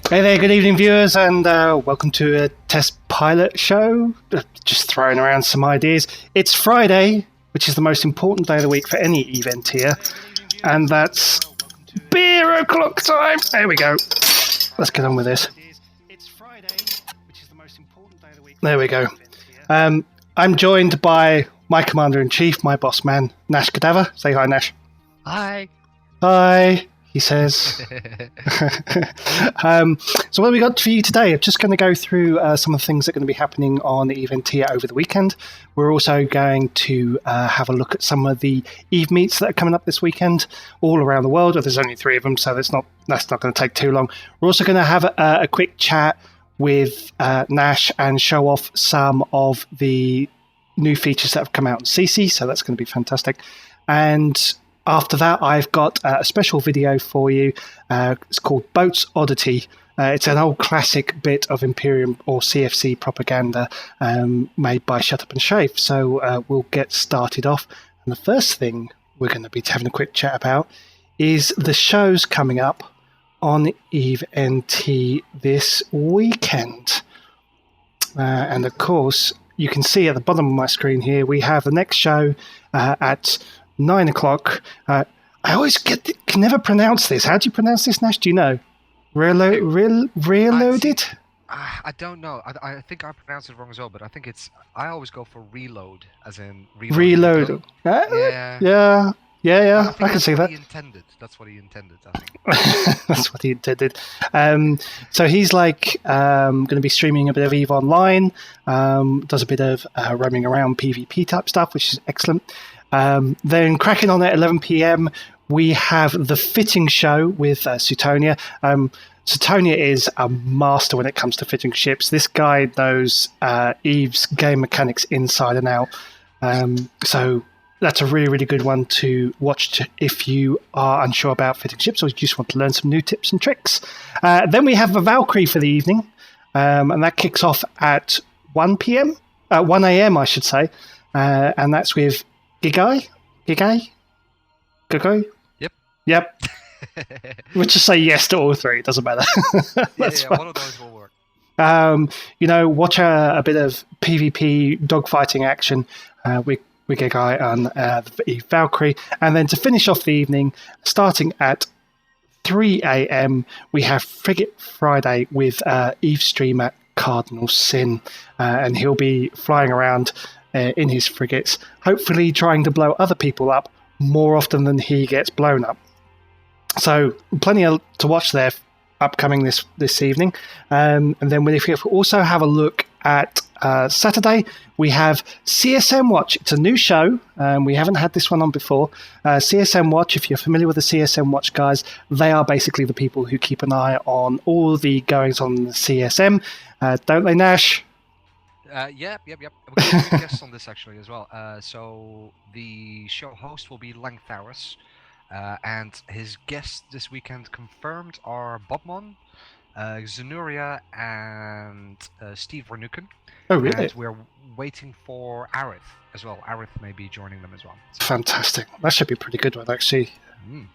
Hey there, good evening, viewers, and welcome to a test pilot show. Just throwing around some ideas. It's Friday, which is the most important day of the week for any event here, and that's beer o'clock time. There we go. Let's get on with this. There we go. I'm joined by my commander-in-chief, my boss man, Nashh Kadvr. Say hi, Nash. Hi. Hi, he says. So what have we got for you today? I'm just going to go through some of the things that are going to be happening on the event here over the weekend. We're also going to have a look at some of the Eve meets that are coming up this weekend all around the world. There's only 3 of them, so that's not going to take too long. We're also going to have a quick chat with Nash and show off some of the new features that have come out on CC, so that's going to be fantastic. And after that, I've got a special video for you. It's called Boat's Oddity. It's an old classic bit of Imperium or CFC propaganda made by Shut Up and Shave. So we'll get started off. And the first thing we're going to be having a quick chat about is the shows coming up on Eve NT this weekend. And of course, you can see at the bottom of my screen here, we have the next show at 9 o'clock. I always can never pronounce this. How do you pronounce this, Nash? Do you know? Reloaded? I don't know. I think I pronounced it wrong as well, but I think I always go for reload, as in reload. Yeah. I can see that. That's what he intended, I think. That's what he intended. So he's going to be streaming a bit of EVE Online, does a bit of roaming around PvP type stuff, which is excellent. Then cracking on at 11 p.m, we have the fitting show with Suetonia. Suetonia is a master when it comes to fitting ships. This guy knows EVE's game mechanics inside and out. So that's a really, really good one to watch if you are unsure about fitting ships or you just want to learn some new tips and tricks. Then we have the Valkyrie for the evening, and that kicks off at 1 p.m, 1 a.m, I should say, and that's with Gigai? Yep. We'll just say yes to all 3. It doesn't matter. One of those will work. Watch a bit of PvP dogfighting action with Gigai on the Valkyrie. And then to finish off the evening, starting at 3 a.m, we have Frigate Friday with Eve streamer Cardinal Sin. And he'll be flying around in his frigates, hopefully trying to blow other people up more often than he gets blown up. So plenty to watch there upcoming this evening. And then if you also have a look at Saturday, we have CSM Watch. It's a new show. We haven't had this one on before. CSM Watch, if you're familiar with the CSM Watch guys, they are basically the people who keep an eye on all the goings on in the CSM. Don't they, Nash? Yep. We're going to do guests on this actually as well. So the show host will be Langtharis, and his guests this weekend confirmed are Bobmon, Zenuria, and Steve Vernuken. Oh, really? And we're waiting for Arith as well. Arith may be joining them as well. Fantastic. That should be a pretty good one, actually.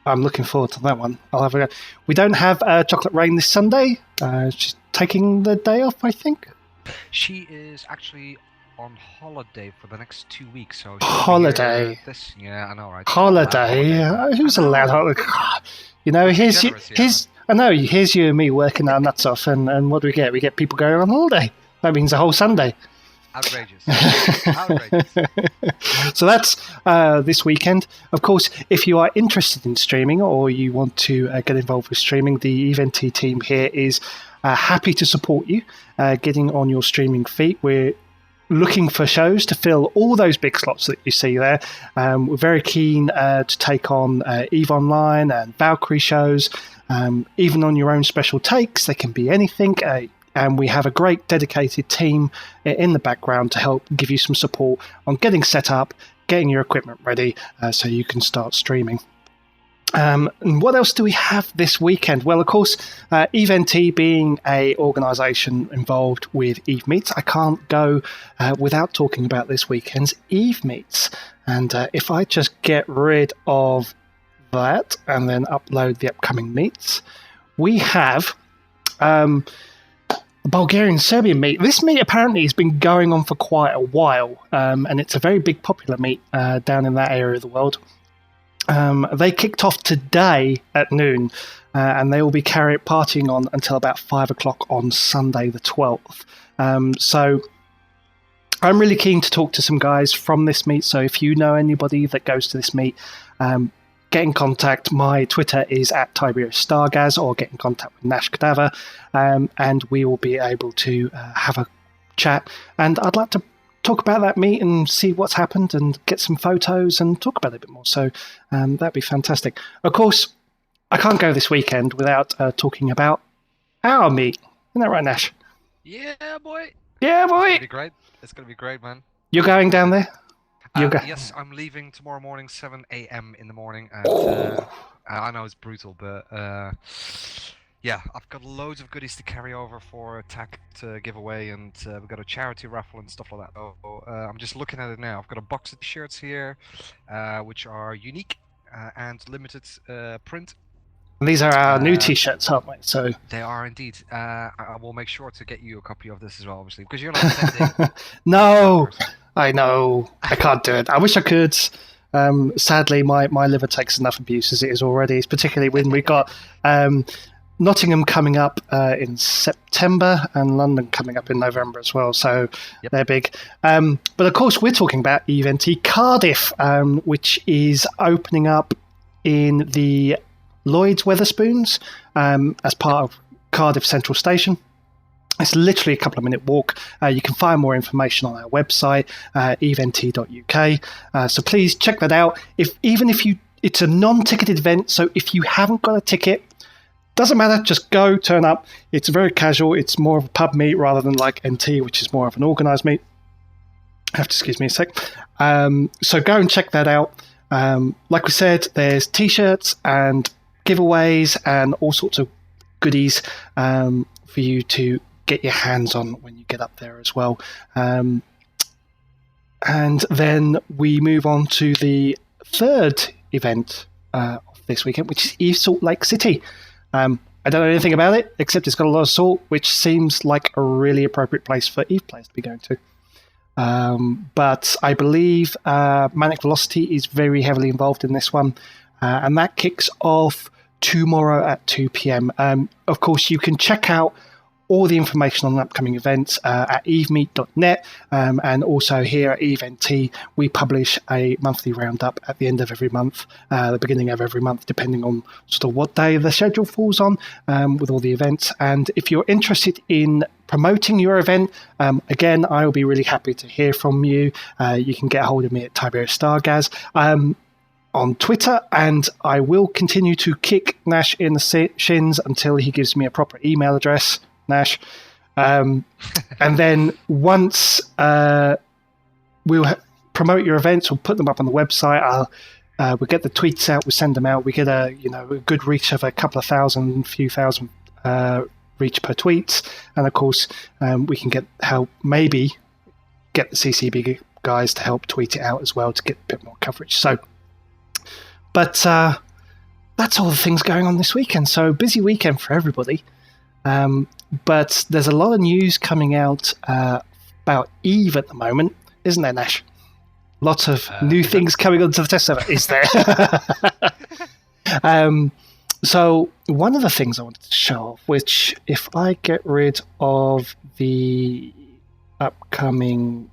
I'm looking forward to that one. I'll have a go. We don't have Chocolate Rain this Sunday. She's taking the day off, I think. She is actually on holiday for the next 2 weeks. So holiday? Yeah, I know, right? Holiday? Who's allowed holiday? I know, here's you and me working our nuts off, and what do we get? We get people going on holiday. That means a whole Sunday. Outrageous. So that's this weekend. Of course, if you are interested in streaming or you want to get involved with streaming, the EVNT team here is happy to support you getting on your streaming feet. We're looking for shows to fill all those big slots that you see there. We're very keen to take on EVE Online and Valkyrie shows, even on your own special takes. They can be anything. And we have a great dedicated team in the background to help give you some support on getting set up, getting your equipment ready so you can start streaming. And what else do we have this weekend? Well, of course, EVNT being an organisation involved with Eve Meets, I can't go without talking about this weekend's Eve Meets. And if I just get rid of that and then upload the upcoming meets, we have the Bulgarian-Serbian meet. This meet apparently has been going on for quite a while, and it's a very big popular meet down in that area of the world. They kicked off today at noon, and they will be partying on until about 5 o'clock on Sunday the 12th. So I'm really keen to talk to some guys from this meet, so if you know anybody that goes to this meet, get in contact. My Twitter is at @TiberiusStargaz, or get in contact with Nashh Kadvr, and we will be able to have a chat. And I'd like to talk about that meet and see what's happened and get some photos and talk about it a bit more. So that'd be fantastic. Of course, I can't go this weekend without talking about our meet. Isn't that right, Nash? Yeah, boy. Yeah, boy. It's gonna be great. It's gonna be great, man. You're going down there? Yes, I'm leaving tomorrow morning, 7 a.m. in the morning, and I know it's brutal, but yeah, I've got loads of goodies to carry over for TAC to give away, and we've got a charity raffle and stuff like that. So I'm just looking at it now. I've got a box of t-shirts here, which are unique and limited print. These are our new t-shirts, aren't they? So they are indeed. I will make sure to get you a copy of this as well, obviously, because you're not sending. No, I know. I can't do it. I wish I could. Sadly, my liver takes enough abuse as it is already, particularly when we got Nottingham coming up in September and London coming up in November as well. So they're big. But of course, we're talking about EVT Cardiff, which is opening up in the Lloyd's Wetherspoons as part of Cardiff Central Station. It's literally a couple of minute walk. You can find more information on our website, event.uk. So please check that out. It's a non-ticketed event, so if you haven't got a ticket, doesn't matter, just go, turn up. It's very casual. It's more of a pub meet rather than like NT, which is more of an organised meet. Have to excuse me a sec. So go and check that out. Like we said, there's t-shirts and giveaways and all sorts of goodies for you to get your hands on when you get up there as well. And then we move on to the third event of this weekend, which is Eve Salt Lake City. I don't know anything about it, except it's got a lot of salt, which seems like a really appropriate place for Eve players to be going to. But I believe Manic Velocity is very heavily involved in this one, and that kicks off tomorrow at 2 p.m. Of course, you can check out all the information on upcoming events at evemeet.net, and also here at EVNT we publish a monthly roundup at the end of every month, the beginning of every month, depending on sort of what day the schedule falls on, with all the events. And if you're interested in promoting your event, again, I will be really happy to hear from you. You can get a hold of me at TiberiusStargaz on Twitter, and I will continue to kick Nash in the shins until he gives me a proper email address, Nash. And then once we'll promote your events, we'll put them up on the website. We'll get the tweets out, we'll send them out. We get a good reach of a couple of few thousand reach per tweet, and of course we can get the CCB guys to help tweet it out as well to get a bit more coverage. So, but that's all the things going on this weekend. So busy weekend for everybody. But there's a lot of news coming out about Eve at the moment, isn't there, Nash? Lots of new things coming onto the test server, is there? So one of the things I wanted to show off, which if I get rid of the upcoming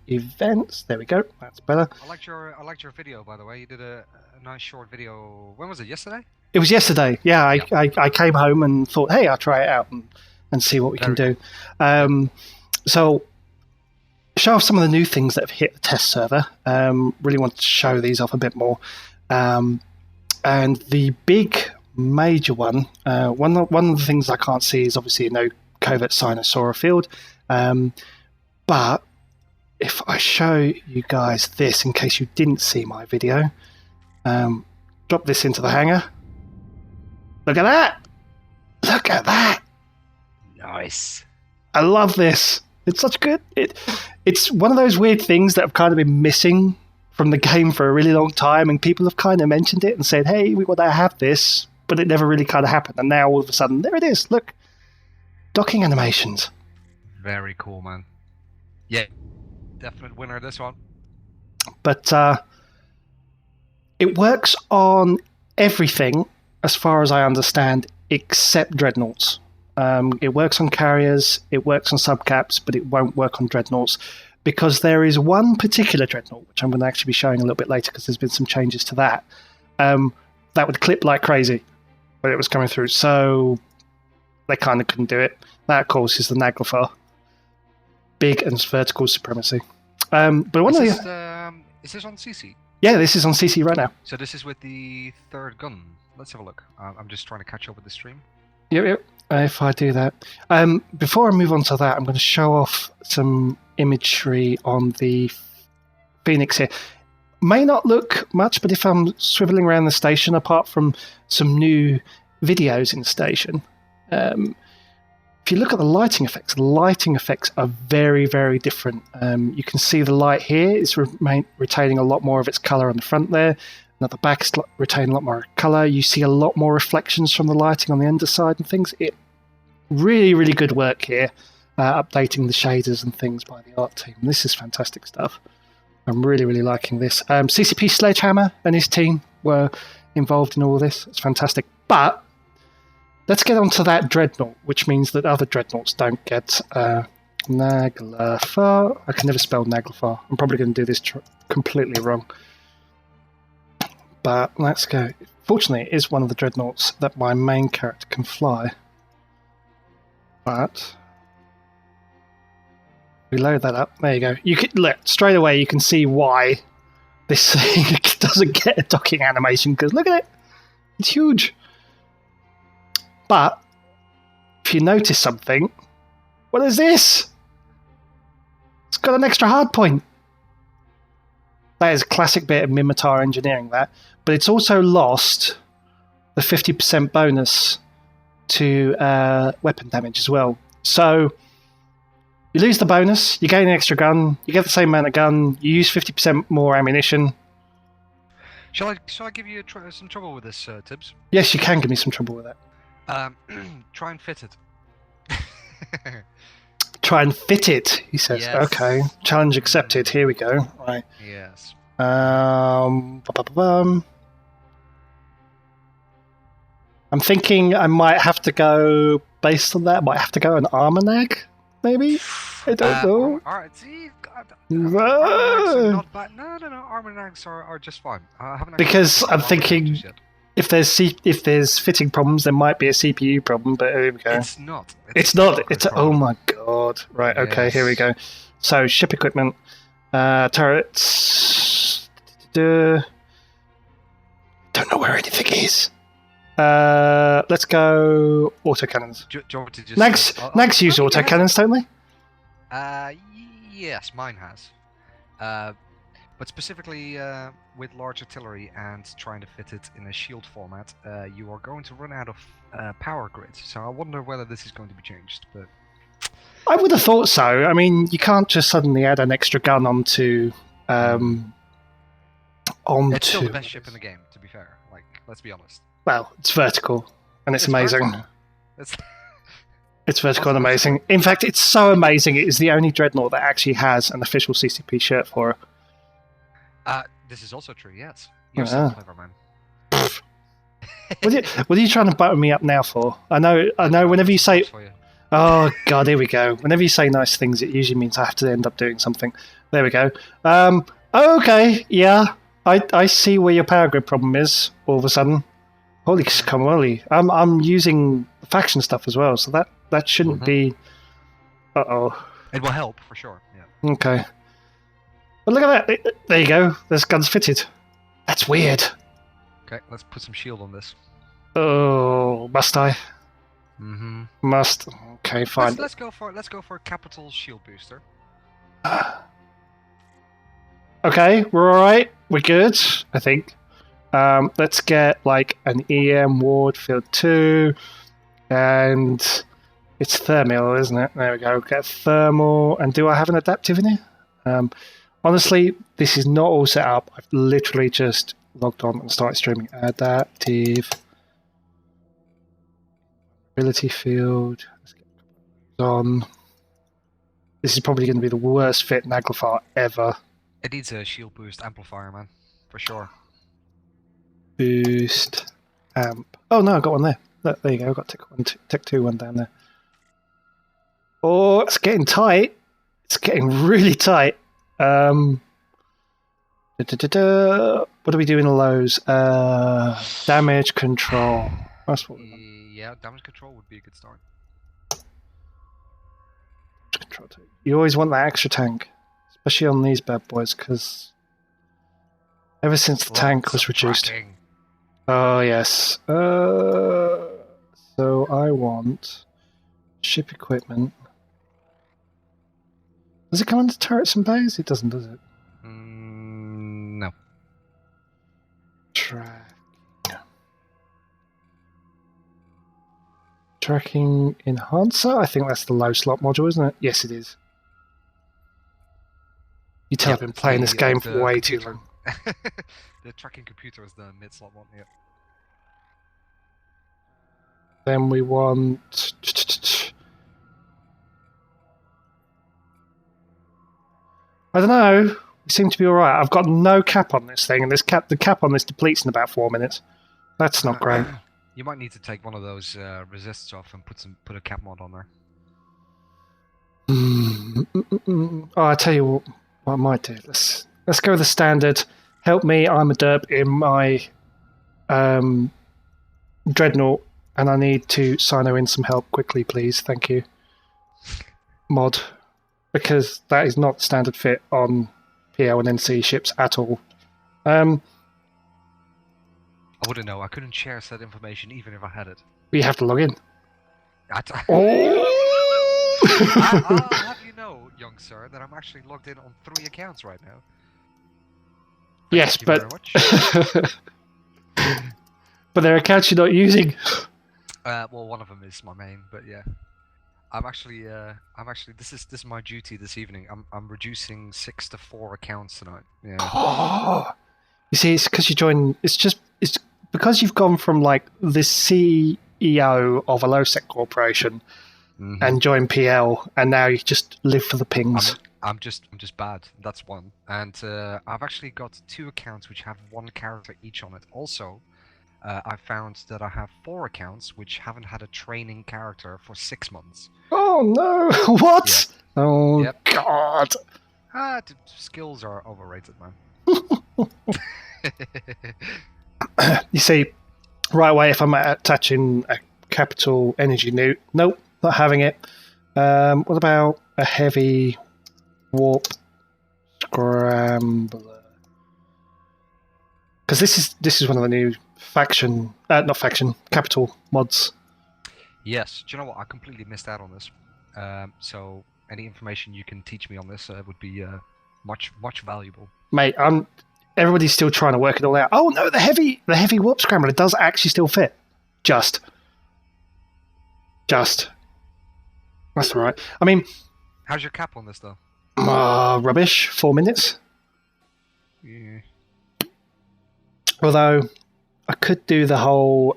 events, there we go, that's better. I liked your video, by the way. You did a nice short video. When was it? Yesterday? It was yesterday. Yeah, I came home and thought, hey, I'll try it out and see what we can do. So show off some of the new things that have hit the test server. Really want to show these off a bit more. And the big major one of the things I can't see is obviously no covert Sinosauria field. But if I show you guys this, in case you didn't see my video, drop this into the hangar. Look at that! Look at that! Nice. I love this. It's such good. It's one of those weird things that have kind of been missing from the game for a really long time, and people have kind of mentioned it and said, hey, we want to have this, but it never really kind of happened. And now all of a sudden, there it is. Look. Docking animations. Very cool, man. Yeah, definite winner this one. But it works on everything, as far as I understand, except dreadnoughts. It works on carriers, it works on subcaps, but it won't work on dreadnoughts, because there is one particular dreadnought, which I'm going to actually be showing a little bit later, because there's been some changes to that, that would clip like crazy when it was coming through. So they kind of couldn't do it. That, of course, is the Naglafar. Big and vertical supremacy. But one is this on CC? Yeah, this is on CC right now. So this is with the third gun. Let's have a look. I'm just trying to catch up with the stream. Yep. If I do that. Before I move on to that, I'm going to show off some imagery on the Phoenix here. May not look much, but if I'm swiveling around the station, apart from some new videos in the station, if you look at the lighting effects are very, very different. You can see the light here is retaining a lot more of its colour on the front there. And at the back, it's retaining a lot more colour. You see a lot more reflections from the lighting on the underside and things. It really, really good work here, updating the shaders and things by the art team. This is fantastic stuff. I'm really, really liking this. CCP Sledgehammer and his team were involved in all this. It's fantastic. But let's get on to that dreadnought, which means that other dreadnoughts don't get Naglafar. I can never spell Naglafar. I'm probably going to do this completely wrong. But let's go. Fortunately, it is one of the dreadnoughts that my main character can fly. But we load that up. There you go. You can look straight away. You can see why this thing doesn't get a docking animation, because look at it. It's huge. But if you notice something, what is this? It's got an extra hard point. That is a classic bit of Mimitar engineering, that. But it's also lost the 50% bonus to weapon damage as well. So you lose the bonus, you gain an extra gun, you get the same amount of gun, you use 50% more ammunition. Shall I give you some trouble with this, Tibbs? Yes, you can give me some trouble with that. Try and fit it. Try and fit it, he says. Yes. Okay, challenge accepted. Here we go. Right. Yes. I'm thinking I might have to go, based on that, I might have to go an armor nag, maybe? I don't know. Alright, see, armor nags are not bad. No, armor nags are just fine. Because I'm thinking, if there's fitting problems, there might be a CPU problem, but here we go. It's not. It's not. Oh my god. Right, yes. Okay, here we go. So, ship equipment, turrets. Don't know where anything is. Let's go autocannons. Do you want to just Nags use autocannons, don't they? Yes, mine has. But specifically with large artillery and trying to fit it in a shield format, you are going to run out of power grids. So I wonder whether this is going to be changed. But I would have thought so. I mean, you can't just suddenly add an extra gun onto. It's still the best ship in the game, to be fair. Like, let's be honest. Well, it's vertical, and it's amazing. It's vertical and amazing. In fact, it's so amazing, it is the only dreadnought that actually has an official CCP shirt for it. This is also true, yes. You're so clever, man. What are you trying to butter me up now for? I know, whenever you say... Oh, God, here we go. Whenever you say nice things, it usually means I have to end up doing something. There we go. Okay, yeah. I see where your power grid problem is, all of a sudden. Holy camoli. I'm using faction stuff as well, so that shouldn't be... Uh-oh. It will help, for sure, yeah. Okay. But look at that. There you go. This gun's fitted. That's weird. Okay, let's put some shield on this. Oh, must I? Mm-hmm. Must. Okay, fine. Let's go for a capital shield booster. Okay, we're alright. We're good, I think. Let's get like an EM Ward Field 2, and it's thermal, isn't it? There we go. Get thermal, and do I have an adaptive in here? Honestly, this is not all set up. I've literally just logged on and started streaming. Adaptive ability field. on. This is probably going to be the worst fit Naglafar ever. It needs a shield boost amplifier, man, for sure. Boost amp. Oh no, I got one there. Look, there you go. I got Tech 2 one down there. Oh, it's getting tight. It's getting really tight. What are we doing in lows? Damage control. That's what we want. Yeah, damage control would be a good start. Control 2. You always want that extra tank, especially on these bad boys, because ever since the tank was reduced. Tracking. Oh yes. So I want ship equipment. Does it come under turrets and bays? It doesn't, does it? No. Tracking enhancer? I think that's the low slot module, isn't it? Yes, it is. You tell I've been playing this game for way too long. The tracking computer is the mid slot one, yeah. Then we want... I don't know. We seem to be alright. I've got no cap on this thing, and the cap on this depletes in about 4 minutes. That's not great. You might need to take one of those resists off and put a cap mod on there. Oh, I tell you what I might do. Let's go with the standard. Help me, I'm a derp in my dreadnought, and I need to sino in some help quickly, please. Thank you. Mod. Because that is not the standard fit on PL and NC ships at all. I wouldn't know. I couldn't share said information even if I had it. You have to log in. Oh! I'll have you know, young sir, that I'm actually logged in on 3 accounts right now. Yes, but but they're accounts you're not using. Well, one of them is my main, but yeah. I'm actually this is my duty this evening. I'm reducing 6 to 4 accounts tonight. Yeah. Oh, you see, it's because you join. It's because you've gone from like the CEO of a low sec corporation and joined PL, and now you just live for the pings. I'm just bad. That's one. And I've actually got 2 accounts which have 1 character each on it. Also, I found that I have 4 accounts which haven't had a training character for 6 months. Oh no! What? Yeah. Oh God! Skills are overrated, man. You see, right away, if I'm attaching a capital energy newt, nope, not having it. What about a heavy warp scrambler? Because this is one of the new capital mods. Yes. Do you know what? I completely missed out on this. So any information you can teach me on this would be much valuable. Mate, everybody's still trying to work it all out. Oh no, the heavy warp scrambler does actually still fit. Just. That's all right. I mean, how's your cap on this though? Rubbish. 4 minutes. Yeah. Although I could do the whole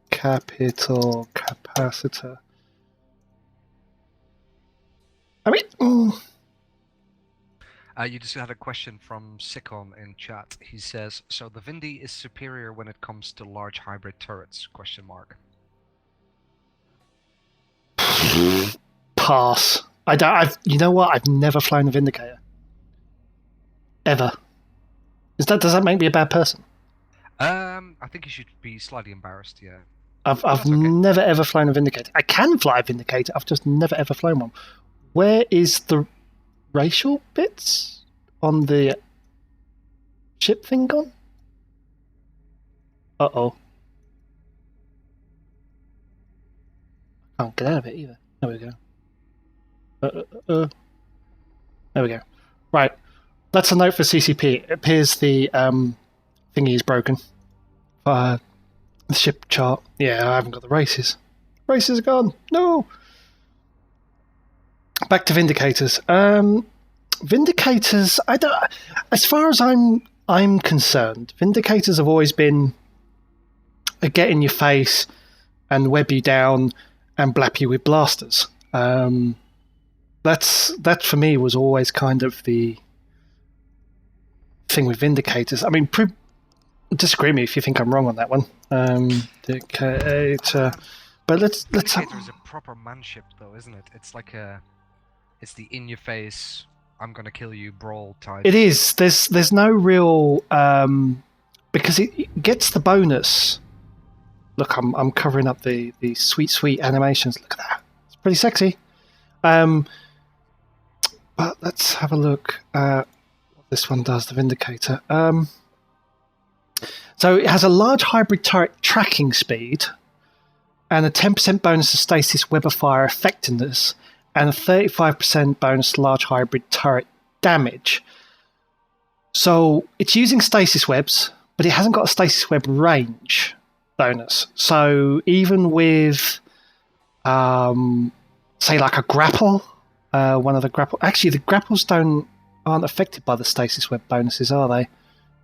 capital capacitor. I mean, you just had a question from Sikon in chat. He says, "So the Vindy is superior when it comes to large hybrid turrets?" ? Pass. You know what? I've never flown a Vindicator. Ever. Does that make me a bad person? I think you should be slightly embarrassed. Yeah. I've never ever flown a Vindicator. I can fly a Vindicator. I've just never ever flown one. Where is the racial bits on the ship thing gone? Uh-oh. I can't get out of it either. There we go. There we go. Right. That's a note for CCP. It appears the thingy is broken. The ship chart. Yeah, I haven't got the races. Races are gone. No! Back to Vindicators. Vindicators, I don't. As far as I'm concerned, Vindicators have always been a get in your face and web you down and blap you with blasters. That for me was always kind of the thing with Vindicators. I mean, disagree with me if you think I'm wrong on that one. Vindicator. But let's Vindicator is a proper manship, though, isn't it? It's like it's the in-your-face, I'm gonna kill you brawl type. It is. There's no real because it gets the bonus. Look, I'm covering up the sweet animations. Look at that. It's pretty sexy. But let's have a look at what this one does, the Vindicator. So it has a large hybrid turret tracking speed and a 10% bonus to stasis web of fire effectiveness and a 35% bonus to large hybrid turret damage. So it's using stasis webs, but it hasn't got a stasis web range bonus. So even with, say, like a grapple, one of the grapple... Actually, the grapples aren't affected by the stasis web bonuses, are they?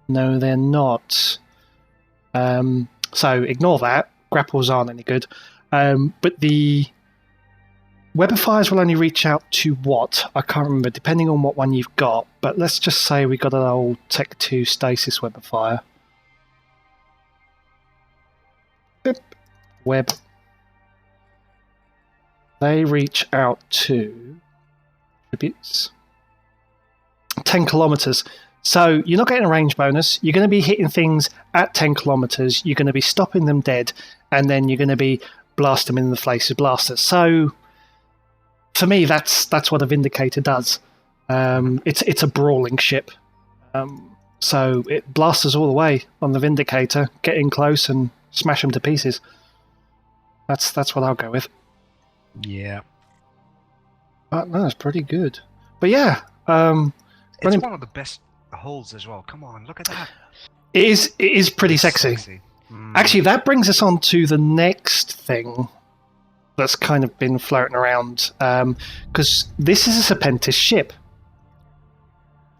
No, they're not. So ignore that. Grapples aren't any good. But the web of fires will only reach out to what? I can't remember, depending on what one you've got. But let's just say we got an old Tech 2 stasis web of fire. Boop. Web. They reach out to attributes 10 kilometers. So you're not getting a range bonus. You're going to be hitting things at 10 kilometers. You're going to be stopping them dead, and then you're going to be blasting them in the face with blasters. So for me, that's what a Vindicator does. It's a brawling ship. So it blasters all the way on the Vindicator. Get in close and smash them to pieces. That's what I'll go with. Yeah. But no, it's pretty good. But yeah, it's one of the best holds as well. Come on, look at that. It is pretty sexy. Actually, that brings us on to the next thing that's kind of been floating around, because this is a Serpentis ship,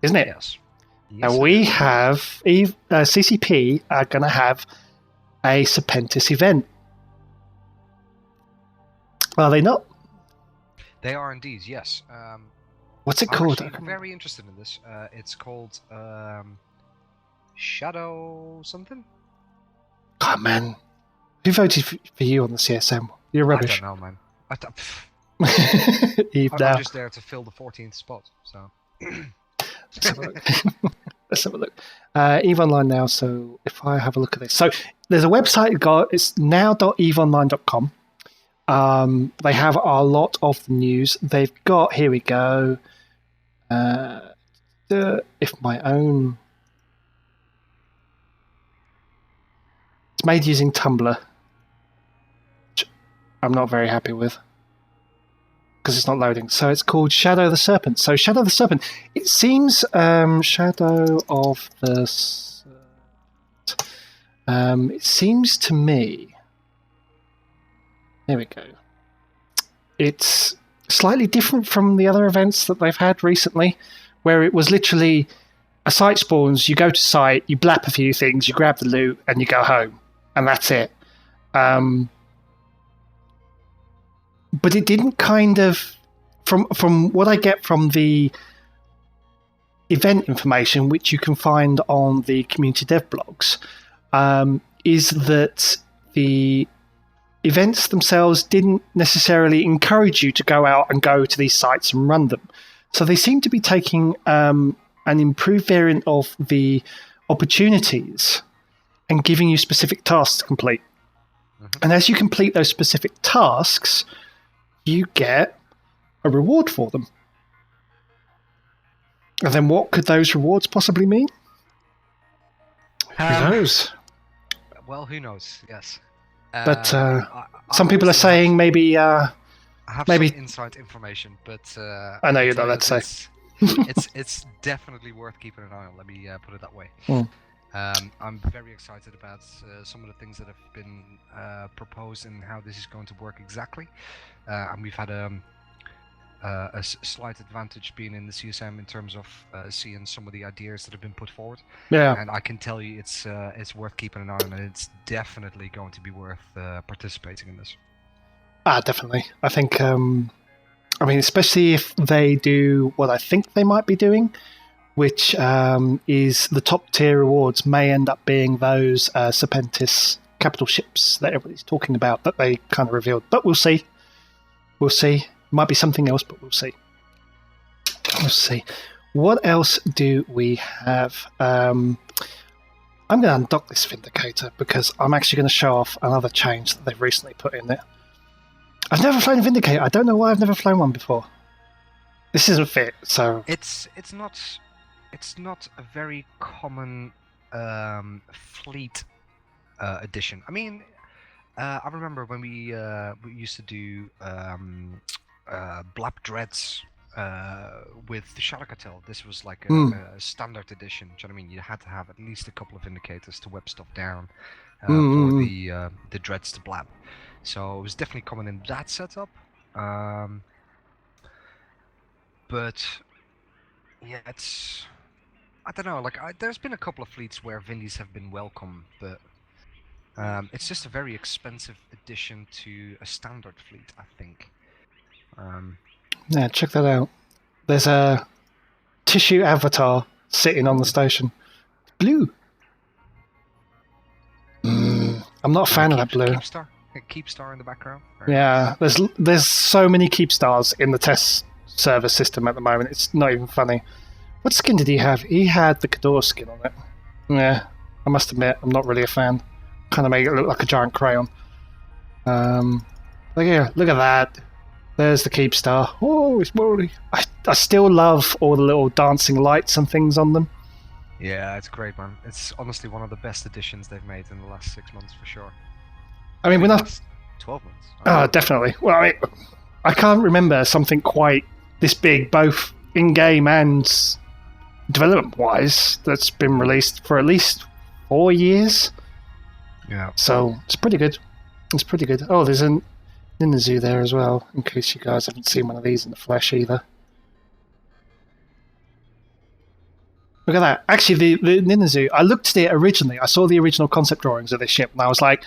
isn't it? Yes. And we have CCP are going to have a Serpentis event. Are they not? They are indeed, yes. What's it called? I'm very interested in this. It's called Shadow something? God, man. Who voted for you on the CSM? You're rubbish. I don't know, man. I'm just there to fill the 14th spot, so... Let's have a look. Let's have a look. EVE Online now, so if I have a look at this. So there's a website, it's now.eveonline.com. They have a lot of the news. They've got, here we go, if my own... It's made using Tumblr, which I'm not very happy with, because it's not loading. So it's called Shadow the Serpent. So Shadow the Serpent, it seems Shadow of the Serpent. It seems to me... There we go. It's slightly different from the other events that they've had recently, where it was literally a site spawns, you go to site, you blap a few things, you grab the loot, and you go home. And that's it. But it didn't kind of... From what I get from the event information, which you can find on the community dev blogs, is that the events themselves didn't necessarily encourage you to go out and go to these sites and run them. So they seem to be taking an improved variant of the opportunities and giving you specific tasks to complete. Mm-hmm. And as you complete those specific tasks, you get a reward for them. And then what could those rewards possibly mean? Who knows? Well, who knows, yes. But some people are saying maybe... I have some inside information, but... I know you're not allowed to say. It's definitely worth keeping an eye on, let me put it that way. Mm. I'm very excited about some of the things that have been proposed and how this is going to work exactly. And we've had a slight advantage being in the CSM in terms of seeing some of the ideas that have been put forward. Yeah. And I can tell you it's worth keeping an eye on, and it's definitely going to be worth participating in this. Definitely. I think. Especially if they do what I think they might be doing, which is the top tier rewards may end up being those Serpentis capital ships that everybody's talking about that they kind of revealed. But we'll see. We'll see. Might be something else, but we'll see. We'll see. What else do we have? I'm going to undock this Vindicator because I'm actually going to show off another change that they've recently put in there. I've never flown a Vindicator. I don't know why I've never flown one before. This isn't fit, so... It's not a very common fleet edition. I mean, I remember when we used to do Blap Dreads with the Shadow Cartel. This was like a standard edition. Do you know what I mean? You had to have at least a couple of indicators to whip stuff down for the Dreads to Blap. So it was definitely common in that setup. But yeah, I don't know. Like, there's been a couple of fleets where Vindys have been welcome, but it's just a very expensive addition to a standard fleet, I think. Yeah, check that out. There's a tissue avatar sitting on the station. Blue. I'm not a fan of that blue. Keepstar in the background. Yeah, there's so many Keepstars in the test server system at the moment. It's not even funny. What skin did he have? He had the Kador skin on it. Yeah, I must admit, I'm not really a fan. Kind of make it look like a giant crayon. Look here, look at that. There's the Keepstar. Oh, it's moldy. I still love all the little dancing lights and things on them. Yeah, it's great, man. It's honestly one of the best additions they've made in the last 6 months for sure. I mean, we're not 12 months. Oh, definitely. Well, I can't remember something quite this big, both in-game and development-wise, that's been released for at least 4 years. Yeah. So it's pretty good. It's pretty good. Oh, there's a Ninazu there as well, in case you guys haven't seen one of these in the flesh either. Look at that. Actually, the Ninazu, I looked at it originally. I saw the original concept drawings of this ship, and I was like,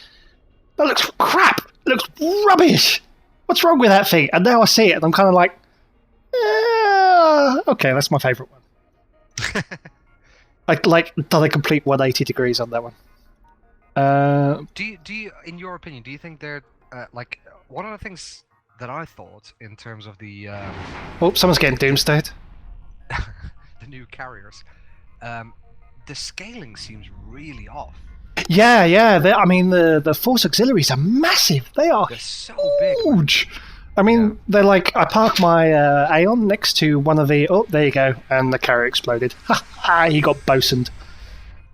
that looks crap. It looks rubbish. What's wrong with that thing? And now I see it, and I'm kind of like, okay, that's my favourite one. like done a complete 180 degrees on that one. Do you, in your opinion, do you think they're like one of the things that I thought in terms of the oh, someone's getting doomsdayed. the new carriers, the scaling seems really off. Yeah. I mean, the Force Auxiliaries are massive. They're so big. Huge. I mean, they're like, I park my Aeon next to one of the... Oh, there you go. And the carrier exploded. He got bosuned.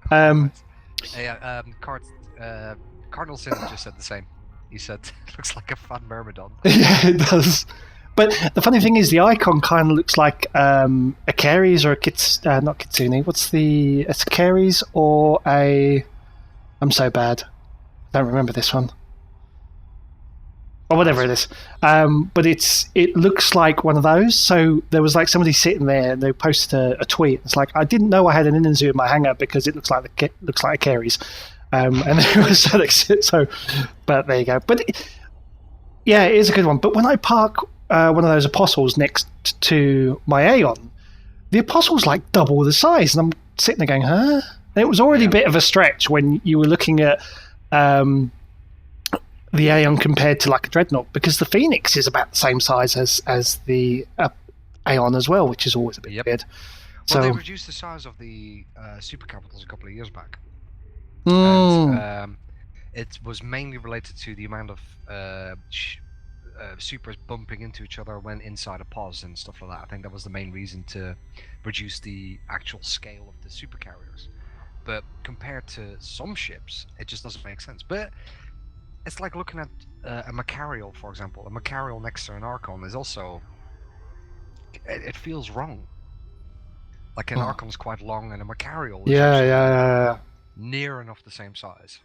Cardinal Sin just said the same. He said, it looks like a fun Myrmidon. Yeah, it does. But the funny thing is, the icon kind of looks like a Caries or a not Kitsune. What's the... It's a Caries or a... I'm so bad. I don't remember this one. Or whatever it is. But it looks like one of those. So there was like somebody sitting there and they posted a tweet. It's like, I didn't know I had an Inanzu in my hangar because it looks like a Caries. And it was so, but there you go. But yeah, it is a good one. But when I park one of those Apostles next to my Aeon, the Apostle's like double the size. And I'm sitting there going, huh? And it was already a bit of a stretch when you were looking at the Aeon compared to like a Dreadnought, because the Phoenix is about the same size as the Aeon as well, which is always a bit weird. Well, they reduced the size of the Super Capitals a couple of years back. Mm. And it was mainly related to the amount of supers bumping into each other when inside a pos and stuff like that. I think that was the main reason to reduce the actual scale of the super carriers. But compared to some ships, it just doesn't make sense. But it's like looking at a Macarial, for example. A Macarial next to an Archon is also... It feels wrong. Like an Archon's quite long and a Macarial is near enough the same size.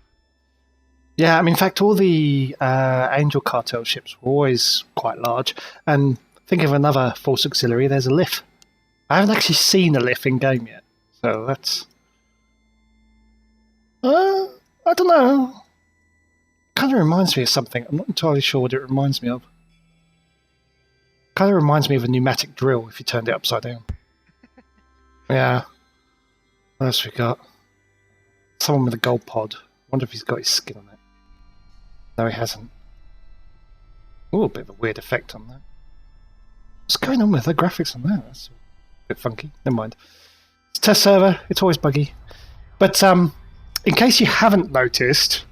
Yeah, I mean, in fact, all the Angel Cartel ships were always quite large. And think of another Force Auxiliary, there's a Lif. I haven't actually seen a Lif in game yet. So that's... I don't know. kind of reminds me of something. I'm not entirely sure what it reminds me of. Kind of reminds me of a pneumatic drill if you turned it upside down. Yeah. What else we got? Someone with a gold pod. Wonder if he's got his skin on it. No, he hasn't. Oh, a bit of a weird effect on that. What's going on with the graphics on that? That's a bit funky. Never mind. It's a test server. It's always buggy. But in case you haven't noticed,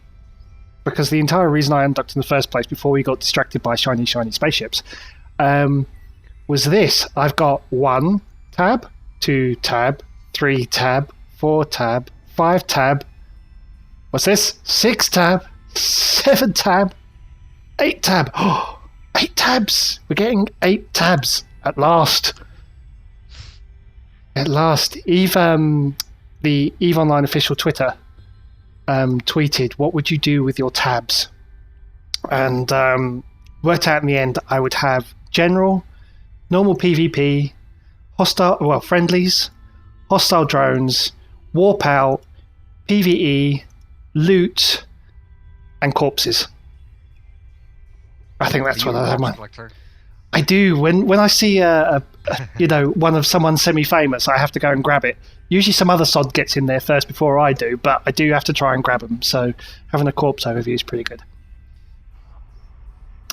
because the entire reason I undocked in the first place before we got distracted by shiny spaceships, was this. I've got 1 tab, 2 tab, 3 tab, 4 tab, 5 tab. What's this? 6 tab, 7 tab, 8 tab. Oh, 8 tabs. We're getting 8 tabs at last. At last. Eve, the EVE Online official Twitter tweeted, "What would you do with your tabs?" And worked out in the end I would have general, normal PvP, friendlies, hostile drones, warp out, PvE, loot, and corpses. I think that's what I have. I do. When I see one of someone semi-famous, I have to go and grab it. Usually some other sod gets in there first before I do, but I do have to try and grab them. So having a corpse overview is pretty good.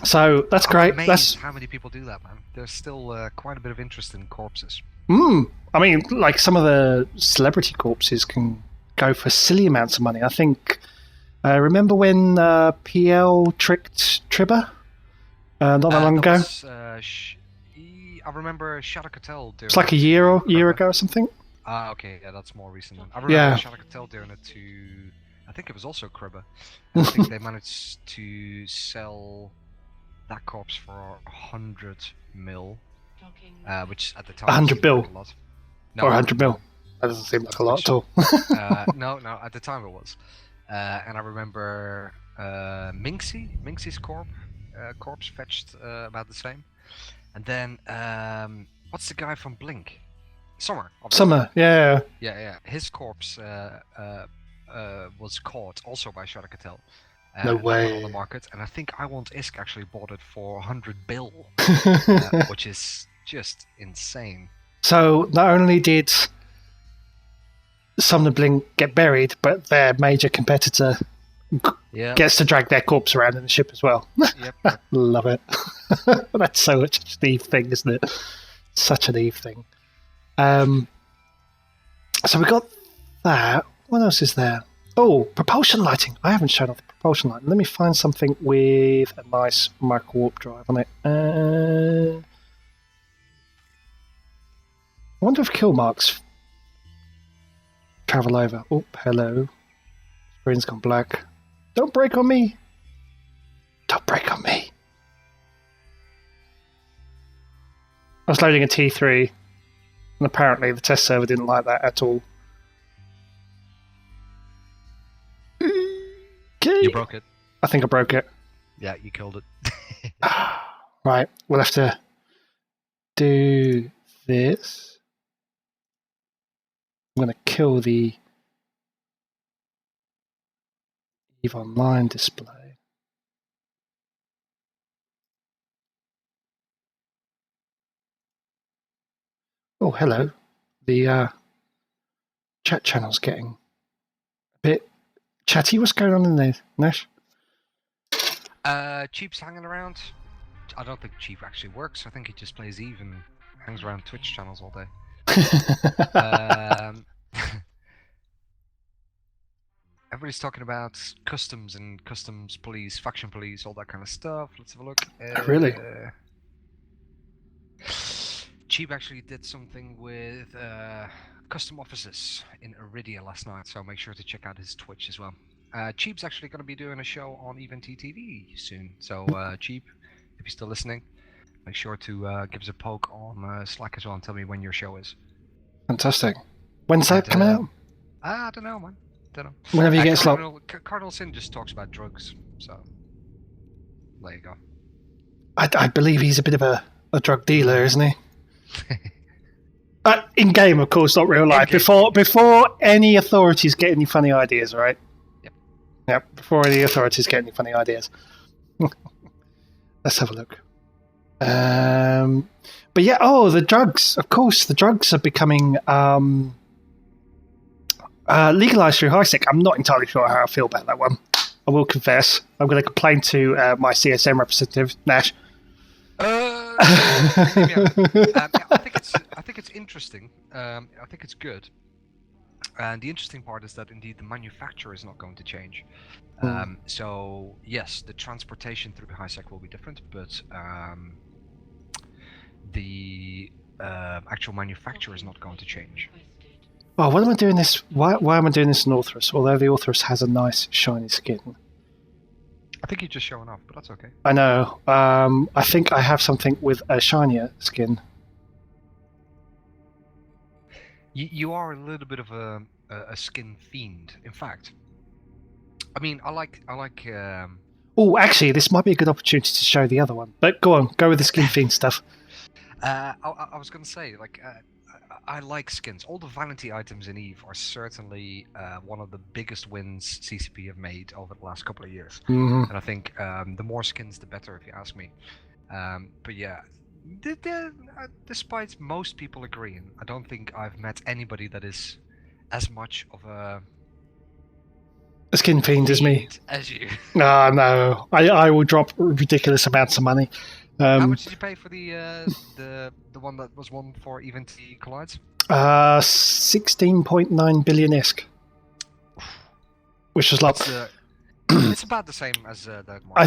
So that's great. That's how many people do that, man. There's still quite a bit of interest in corpses. I mean, like some of the celebrity corpses can go for silly amounts of money. I think. Remember when PL tricked Tribber? Not that long ago. I remember Shadow Cattell doing. It's like a year ago or something. Okay, yeah, that's more recent. I remember Shadow Cattell doing it to. I think it was also Cribber. I think they managed to sell that corpse for 100 mil, which at the time 100 bill, like a lot. No, or 100 mil. That doesn't seem like a lot at all. No, at the time it was. And I remember Minxie's corpse fetched about the same. And then what's the guy from Blink? Summer, yeah. Yeah. His corpse was caught also by Shadow Cattell. No way. On the market, and I think I Want Isk actually bought it for 100 bill, which is just insane. So not only did Sumner Blink get buried, but their major competitor gets to drag their corpse around in the ship as well. Yep. Love it. That's so much an Eve thing, isn't it? Such an Eve thing. So we got that. What else is there? Oh, propulsion lighting. I haven't shown off the propulsion lighting. Let me find something with a nice micro warp drive on it. I wonder if kill marks travel over. Oh, hello. Screen's gone black. Don't break on me. Don't break on me. I was loading a T3, and apparently the test server didn't like that at all. You broke it. I think I broke it. Yeah, you killed it. Right, we'll have to do this. I'm going to kill the EVE Online display. Oh, hello. The chat channel's getting a bit chatty. What's going on in there, Nash? Cheap's hanging around. I don't think Cheap actually works. I think he just plays EVE and hangs around Twitch channels all day. Everybody's talking about customs and customs police, faction police, all that kind of stuff. Let's have a look. Really? Cheap actually did something with custom offices in Iridia last night, so make sure to check out his Twitch as well. Cheap's actually going to be doing a show on Event TV soon, so Cheap, if you're still listening, make sure to give us a poke on Slack as well and tell me when your show is. Fantastic. When's that coming out? I don't know, man. Don't know. Whenever you get a slot. Cardinal Sin just talks about drugs, so there you go. I believe he's a bit of a drug dealer, isn't he? In game, of course, not real life. Before any authorities get any funny ideas, right? Yep. Yeah, before the authorities get any funny ideas. Let's have a look. But yeah, the drugs. Of course, the drugs are becoming legalized through HiSec. I'm not entirely sure how I feel about that one. I will confess. I'm going to complain to my CSM representative, Nash. I think it's interesting. I think it's good. And the interesting part is that indeed the manufacturer is not going to change. So yes, the transportation through HiSec will be different, but the actual manufacturer is not going to change. Oh, what am I doing this? Why am I doing this in Orthrus? Although the Orthrus has a nice shiny skin. I think you're just showing off, but that's okay. I know. I think I have something with a shinier skin. You are a little bit of a skin fiend. In fact, I mean, I like. Oh, actually, this might be a good opportunity to show the other one. But go on, go with the skin fiend stuff. I was going to say, I like skins. All the vanity items in EVE are certainly one of the biggest wins CCP have made over the last couple of years. Mm-hmm. And I think the more skins, the better, if you ask me. But yeah, despite most people agreeing, I don't think I've met anybody that is as much of a skin fiend as me. As you. No. I will drop ridiculous amounts of money. How much did you pay for the one that was won for Event Collides? 16.9 billion ISK. Which was like... it's about the same as the market. I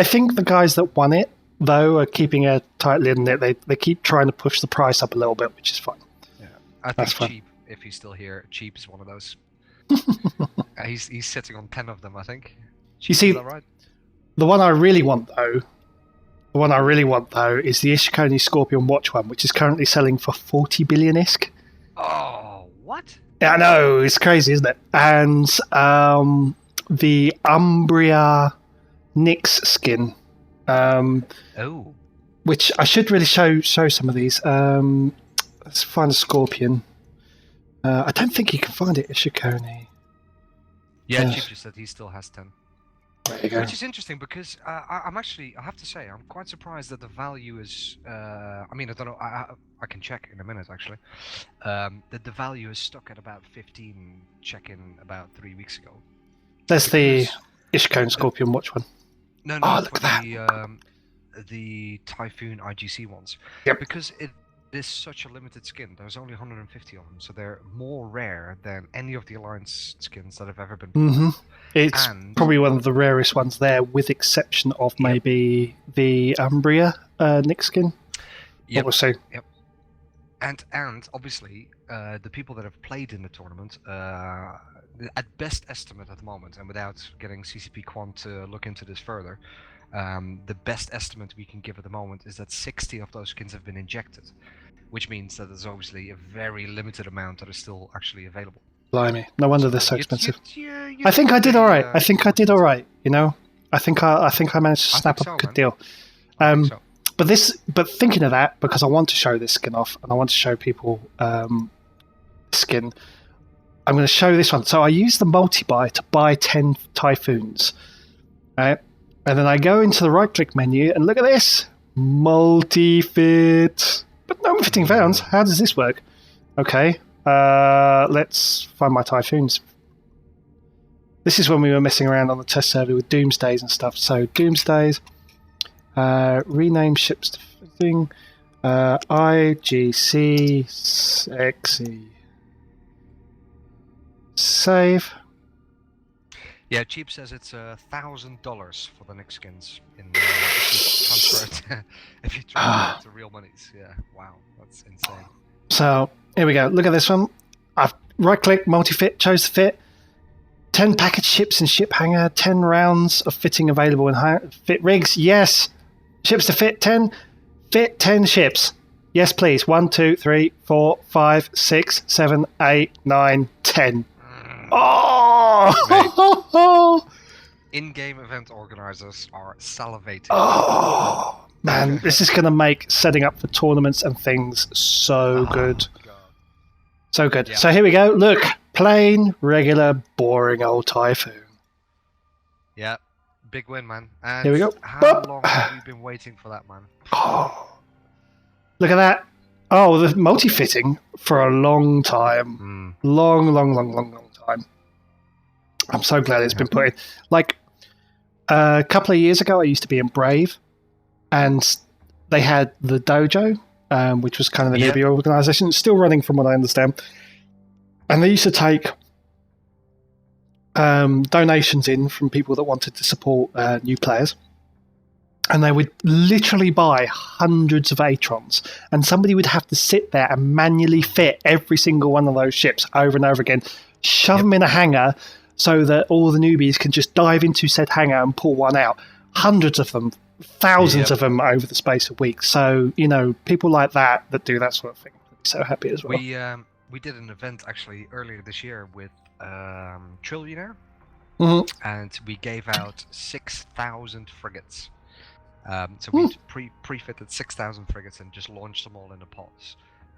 think the guys that won it, though, are keeping a tight lid on it. They keep trying to push the price up a little bit, which is fine. Yeah, I think Cheap, if he's still here, Cheap is one of those. He's sitting on 10 of them, I think. Cheap, you see, is that right? The one I really want, though, is the Ishikoni Scorpion Watch one, which is currently selling for 40 billion ISK. Oh, what? Yeah, I know, it's crazy, isn't it? And the Umbria Nyx skin, which I should really show some of these. Let's find a Scorpion. I don't think you can find it, Ishikoni. Yeah, Chief just said he still has 10. There you go. Which is interesting because I'm actually, I have to say, I'm quite surprised that the value is. I mean, I don't know. I can check in a minute actually. That the value is stuck at about 15. Check-in about 3 weeks ago. There's the Ishikone Scorpion Watch one. No, look for at the Typhoon IGC ones. Yep. Because it is such a limited skin. There's only 150 of them, so they're more rare than any of the Alliance skins that have ever been. Mm-hmm. It's probably one of the rarest ones there, with exception of maybe the Umbria Nyx skin. Yep. We'll see. Yep. And obviously, the people that have played in the tournament, at best estimate at the moment, and without getting CCP Quant to look into this further, the best estimate we can give at the moment is that 60 of those skins have been injected, which means that there's obviously a very limited amount that is still actually available. Blimey, no wonder they're so expensive. I think I did all right. I think I did all right. You know, I think I managed to snap up a good deal. But thinking of that, because I want to show this skin off, and I want to show people skin, I'm going to show this one. So I use the multi-buy to buy 10 Typhoons, right? And then I go into the right-click menu and look at this, multi-fit, but no fitting found. How does this work? Okay, let's find my Typhoons. This is when we were messing around on the test server with Doomsdays and stuff. So Doomsdays, rename ships to thing, IGC, sexy, save. Yeah, Cheap says it's $1,000 for the next skins in if you transfer it to real monies. Yeah, wow, that's insane. So here we go. Look at this one. I've right-click, multi-fit, chose the fit. 10 package ships in ship hangar. 10 rounds of fitting available in fit rigs. Yes. Ships to fit 10. Fit 10 ships. Yes, please. 1, 2, 3, 4, 5, 6, 7, 8, 9, 10. Oh! In-game event organizers are salivating. Oh, man. This is going to make setting up for tournaments and things so good. God. So good. Yeah. So here we go. Look. Plain, regular, boring old Typhoon. Yeah, big win, man. And Here we go. how long have we been waiting for that, man? Oh, look at that. Oh, the multi-fitting for a long time. Long time. I'm so glad it's been put in. Like, a couple of years ago, I used to be in Brave, and they had the dojo, which was kind of the newbie organisation, still running from what I understand. And they used to take donations in from people that wanted to support new players. And they would literally buy hundreds of Atrons, and somebody would have to sit there and manually fit every single one of those ships over and over again, shove them in a hangar so that all the newbies can just dive into said hangar and pull one out. Hundreds of them, thousands of them over the space of weeks. So, people like that do that sort of thing. I'd be so happy as well. We did an event actually earlier this year with Trillionaire, and we gave out 6,000 frigates. So we pre-fitted 6,000 frigates and just launched them all in the pods.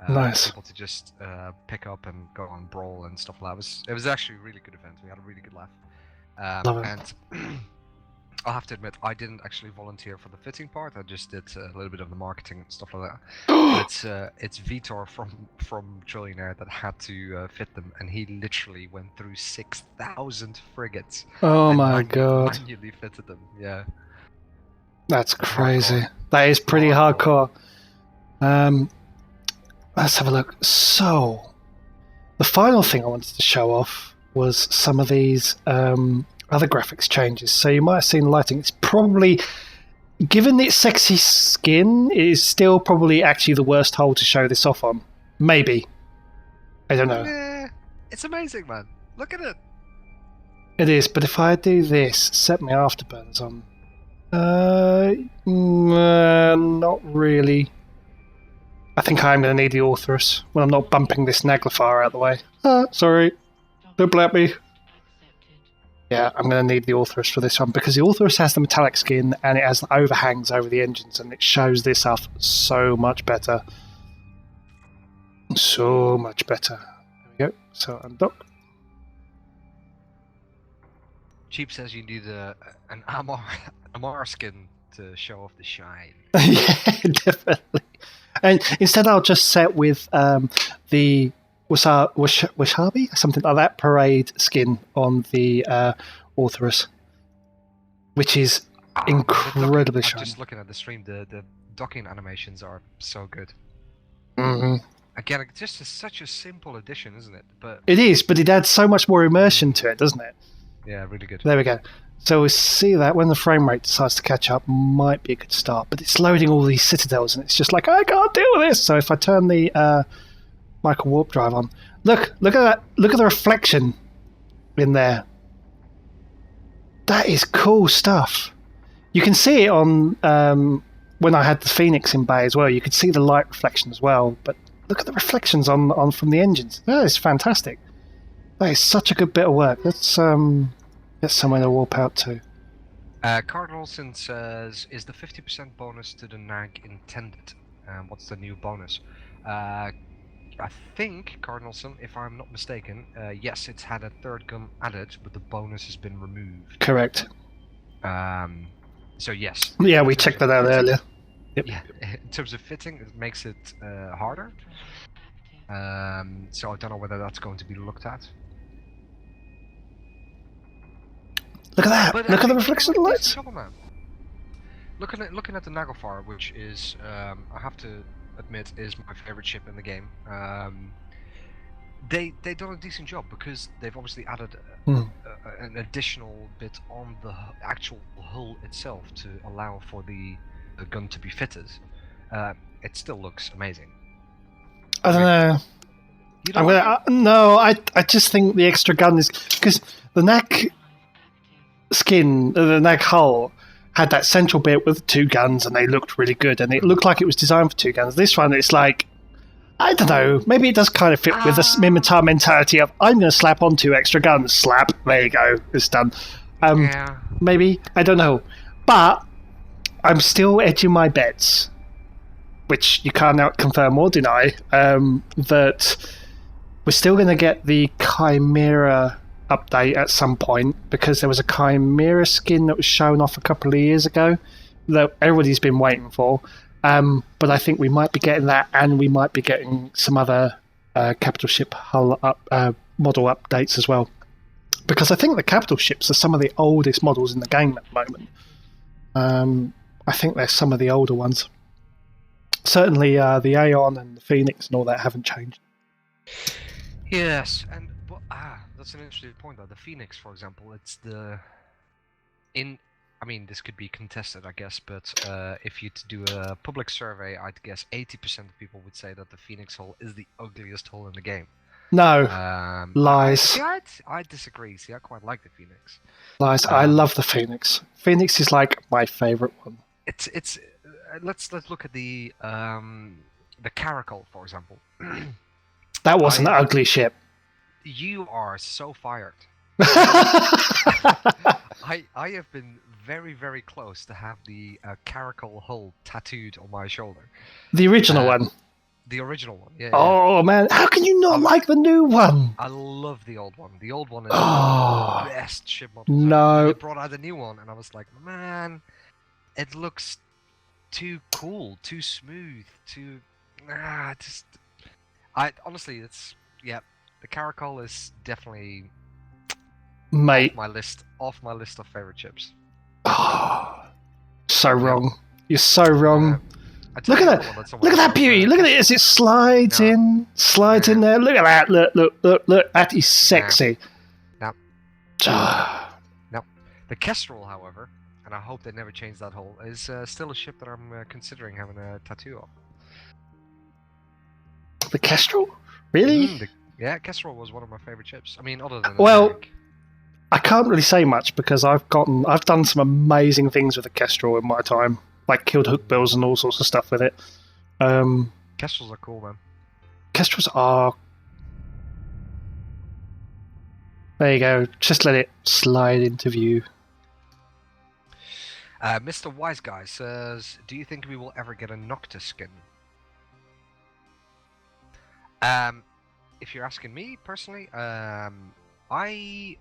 Nice. People to just pick up and go on brawl and stuff like that. It was actually a really good event. We had a really good laugh. And I'll have to admit, I didn't actually volunteer for the fitting part. I just did a little bit of the marketing and stuff like that. But it's Vitor from Trillionaire that had to fit them, and he literally went through 6,000 frigates. Oh my god! Manually fitted them. Yeah. That's crazy. That is pretty hardcore. Let's have a look. So, the final thing I wanted to show off was some of these other graphics changes. So you might have seen lighting. It's probably, given its sexy skin, it is still probably actually the worst hole to show this off on. Maybe. I don't know. Yeah, it's amazing, man. Look at it. It is, but if I do this, set my afterburners on. Not really. I think I'm going to need the Orthrus when I'm not bumping this Naglafar out of the way. Sorry. Don't blab me. Yeah, I'm going to need the Orthrus for this one, because the Orthrus has the metallic skin and it has the overhangs over the engines, and it shows this off so much better. So much better. There we go. So undock. Cheap says you need an Amar skin to show off the shine. Yeah, definitely. And instead, I'll just set with the Washabi, something like that, parade skin on the Orthrus, which is incredibly shiny. Just looking at the stream, the docking animations are so good. Mm-hmm. Again, it's just such a simple addition, isn't it? But it is, but it adds so much more immersion to it, doesn't it? Yeah, really good. There we go. So we see that when the frame rate decides to catch up, might be a good start. But it's loading all these citadels, and it's just like, I can't deal with this. So if I turn the micro warp drive on, look at that. Look at the reflection in there. That is cool stuff. You can see it on when I had the Phoenix in bay as well. You could see the light reflection as well. But look at the reflections on from the engines. That is fantastic. That is such a good bit of work. Let's get somewhere to warp out to. Cardinalson says, is the 50% bonus to the NAG intended? What's the new bonus? I think, Cardinalson, if I'm not mistaken, yes, it's had a third gun added, but the bonus has been removed. Correct. So yes. Yeah, we checked that out earlier. Yep. Yeah, in terms of fitting, it makes it harder. So I don't know whether that's going to be looked at. Look at that! But, look at the reflection of the lights! Looking at the Naglafar, which is, I have to admit, is my favourite ship in the game. They've done a decent job, because they've obviously added an additional bit on the actual hull itself to allow for the gun to be fitted. It still looks amazing. I don't know. You don't no, I just think the extra gun is, because the NAC skin, the NAG hull, had that central bit with two guns, and they looked really good, and it looked like it was designed for two guns. This one, it's like, I don't know, maybe it does kind of fit with the Mimitar mentality of, I'm going to slap on two extra guns, slap, there you go, it's done. Yeah. Maybe, I don't know. But I'm still edging my bets, which you can't now confirm or deny, that we're still going to get the Chimera update at some point, because there was a Chimera skin that was shown off a couple of years ago that everybody's been waiting for. But I think we might be getting that, and we might be getting some other capital ship hull model updates as well. Because I think the capital ships are some of the oldest models in the game at the moment. I think they're some of the older ones. Certainly the Aeon and the Phoenix and all that haven't changed. Yes, and that's an interesting point though. The Phoenix, for example, it's I mean, this could be contested, I guess, but if you do a public survey, I'd guess 80% of people would say that the Phoenix hull is the ugliest hull in the game. No, lies. I disagree. See, I quite like the Phoenix. Lies. I love the Phoenix. Phoenix is like my favorite one. It's let's look at the Caracal, for example. That was an ugly ship. You are so fired. I have been very, very close to have the Caracal hull tattooed on my shoulder. The original one. The original one, yeah. Oh, man. How can you not like the new one? I love the old one. The old one is the best ship model. No. They brought out a new one, and I was like, man, it looks too cool, too smooth, too... honestly, the Caracal is definitely off my list of favorite ships. Oh, so wrong. You're so wrong. Look at that! Look at that beauty! Look at it as it slides in there. Look at that! Look! That is sexy. No. The Kestrel, however, and I hope they never change that hull, is still a ship that I'm considering having a tattoo of. The Kestrel? Really? Kestrel was one of my favorite ships. I mean, other than I can't really say much because I've done some amazing things with the Kestrel in my time. Like killed hookbills and all sorts of stuff with it. Kestrels are cool, man. Kestrels are... There you go. Just let it slide into view. Mr. Wise Guy says, do you think we will ever get a Noctis skin? If you're asking me, personally, I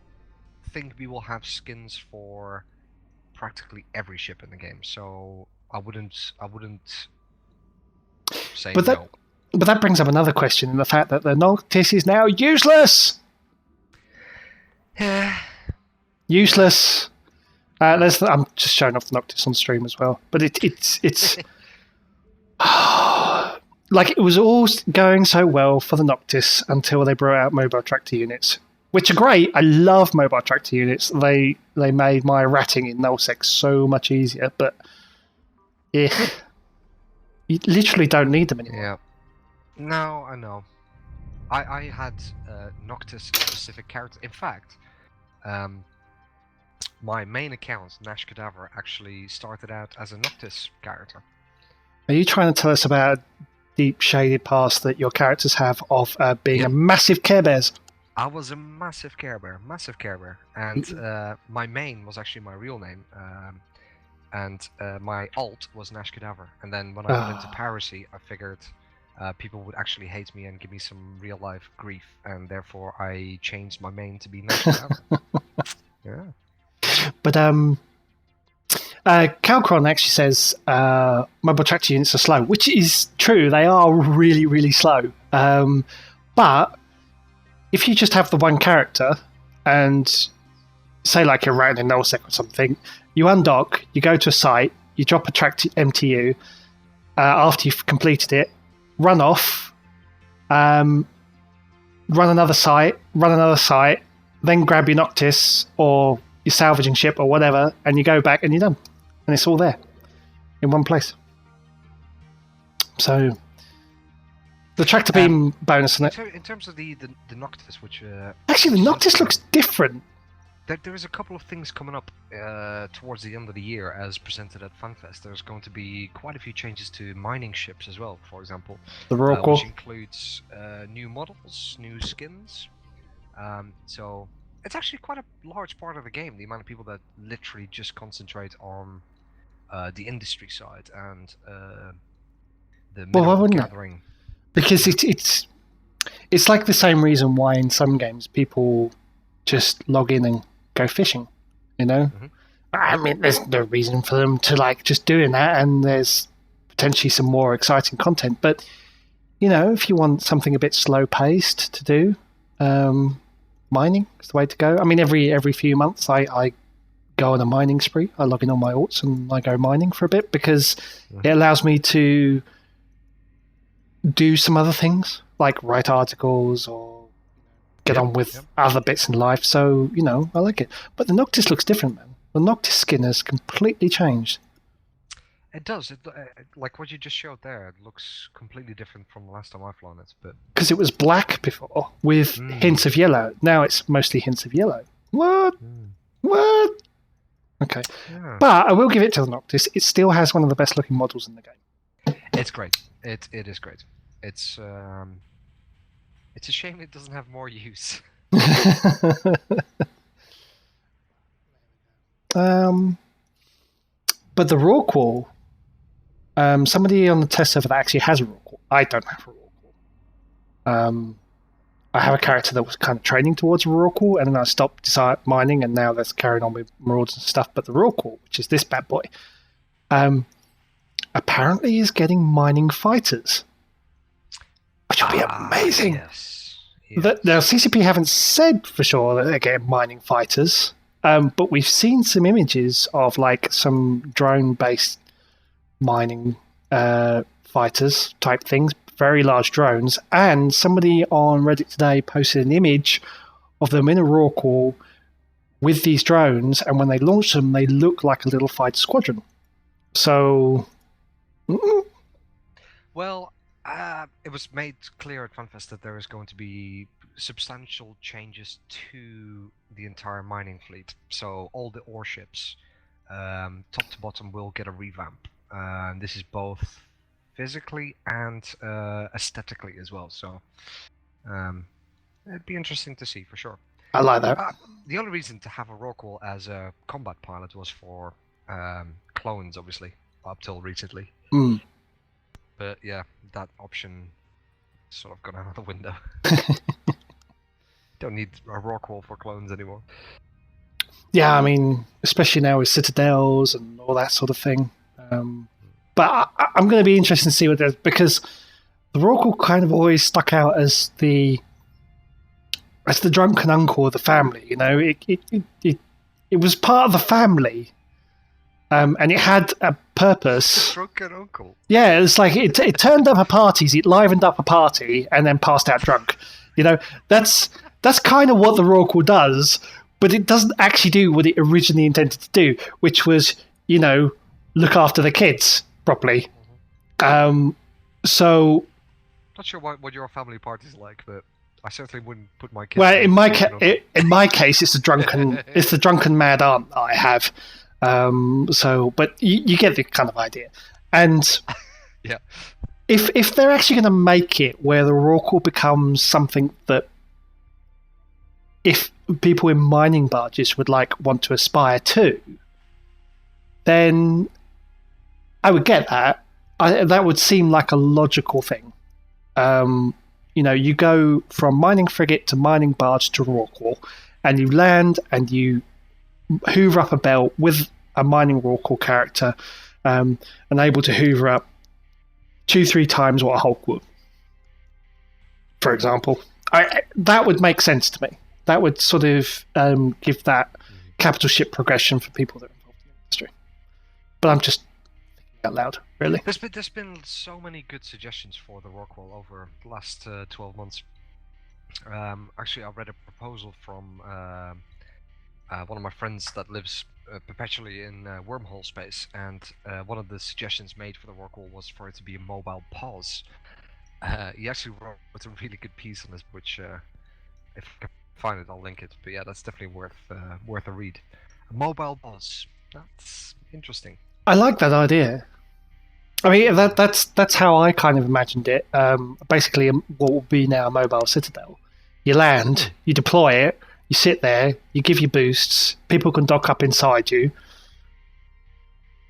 think we will have skins for practically every ship in the game, so I wouldn't say no. But that brings up another question, in the fact that the Noctis is now useless! Useless! I'm just showing off the Noctis on stream as well, but it's like, it was all going so well for the Noctis until they brought out mobile tractor units, which are great. I love mobile tractor units. They made my ratting in nullsec so much easier, but you literally don't need them anymore. Yeah. No, I know. I had Noctis specific characters. In fact, my main account, Nashh Kadvr, actually started out as a Noctis character. Are you trying to tell us about deep shaded past that your characters have of being a massive Care Bears? I was a massive Care Bear, and my main was actually my real name, and my alt was Nashh Kadvr. And then when I went into piracy, I figured people would actually hate me and give me some real life grief, and therefore I changed my main to be Nashh Kadvr. Yeah. But Calcron actually says mobile tractor units are slow, which is true. They are really, really slow. But if you just have the one character and say like you're routing in nullsec or something, you undock, you go to a site, you drop a tractor MTU after you've completed it, run off, run another site, then grab your Noctis or your salvaging ship or whatever, and you go back and you're done. And it's all there in one place. So the tractor beam bonus in it. In terms of the Noctis, which actually the Noctis looks different. There is a couple of things coming up towards the end of the year, as presented at FunFest. There's going to be quite a few changes to mining ships as well. For example, the Rorqual, which includes new models, new skins. So it's actually quite a large part of the game. The amount of people that literally just concentrate on the industry side and the mineral gathering. Because it's like the same reason why in some games people just log in and go fishing. Mhm. I mean, there's no reason for them to like just doing that, and there's potentially some more exciting content. But if you want something a bit slow paced to do, mining is the way to go. I mean, every few months I go on a mining spree. I log in on my alts and I go mining for a bit because it allows me to do some other things like write articles or get on with other bits in life. So, I like it. But the Noctis looks different, man. The Noctis skin has completely changed. It does. Like what you just showed there, it looks completely different from the last time I've flown it. But because it was black before with hints of yellow. Now it's mostly hints of yellow. What? Okay. Yeah. But I will give it to the Noctis. It still has one of the best looking models in the game. It's great. It is great. It's a shame it doesn't have more use. But the Rorqual, somebody on the test server that actually has a Rorqual. I don't have a Rorqual. I have a character that was kind of training towards a Rorqual, and then I stopped mining, and now that's carrying on with Marauders and stuff. But the Rorqual, which is this bad boy, apparently is getting mining fighters, which will be amazing. Yes. Now, CCP haven't said for sure that they're getting mining fighters, but we've seen some images of like some drone-based mining fighters type things, very large drones, and somebody on Reddit today posted an image of them in a Rorqual with these drones, and when they launch them, they look like a little fighter squadron. So, well, it was made clear at FunFest that there is going to be substantial changes to the entire mining fleet. So all the ore ships, top to bottom, will get a revamp. This is both physically and aesthetically as well. So it'd be interesting to see for sure. I like that. The only reason to have a Rorqual as a combat pilot was for clones, obviously, up till recently. But yeah, that option sort of gone out the window. Don't need a Rorqual for clones anymore. Yeah, I mean, especially now with Citadels and all that sort of thing. But I'm going to be interested to see what there's, because the Rorqual kind of always stuck out as the drunken uncle of the family. It was part of the family, and it had a purpose. The drunken uncle. Yeah, it's like it turned up at parties, it livened up a party, and then passed out drunk. That's kind of what the Rorqual does, but it doesn't actually do what it originally intended to do, which was, look after the kids properly. So, not sure what your family party's like, but I certainly wouldn't put my kids. Well, in my case, it's the drunken mad aunt that I have. But you get the kind of idea. And yeah, if they're actually going to make it where the Rorqual becomes something that, if people in mining barges would want to aspire to, then I would get that. That would seem like a logical thing. You go from mining frigate to mining barge to Rorqual, and you land and you hoover up a belt with a mining Rorqual character, and able to hoover up 2-3 times what a Hulk would, for example. That would make sense to me. That would sort of give that capital ship progression for people that are involved in the industry. But I'm just thinking out loud, really. There's been so many good suggestions for the Rorqual over the last 12 months. Actually, I read a proposal from one of my friends that lives perpetually in wormhole space, and one of the suggestions made for the Rorqual was for it to be a mobile pause. He actually wrote a really good piece on this, which if I can find it, I'll link it. But yeah, that's definitely worth a read. A mobile pause. That's interesting. I like that idea. I mean, that's how I kind of imagined it. Basically, what will be now a mobile citadel. You land, you deploy it, you sit there, you give your boosts, people can dock up inside you.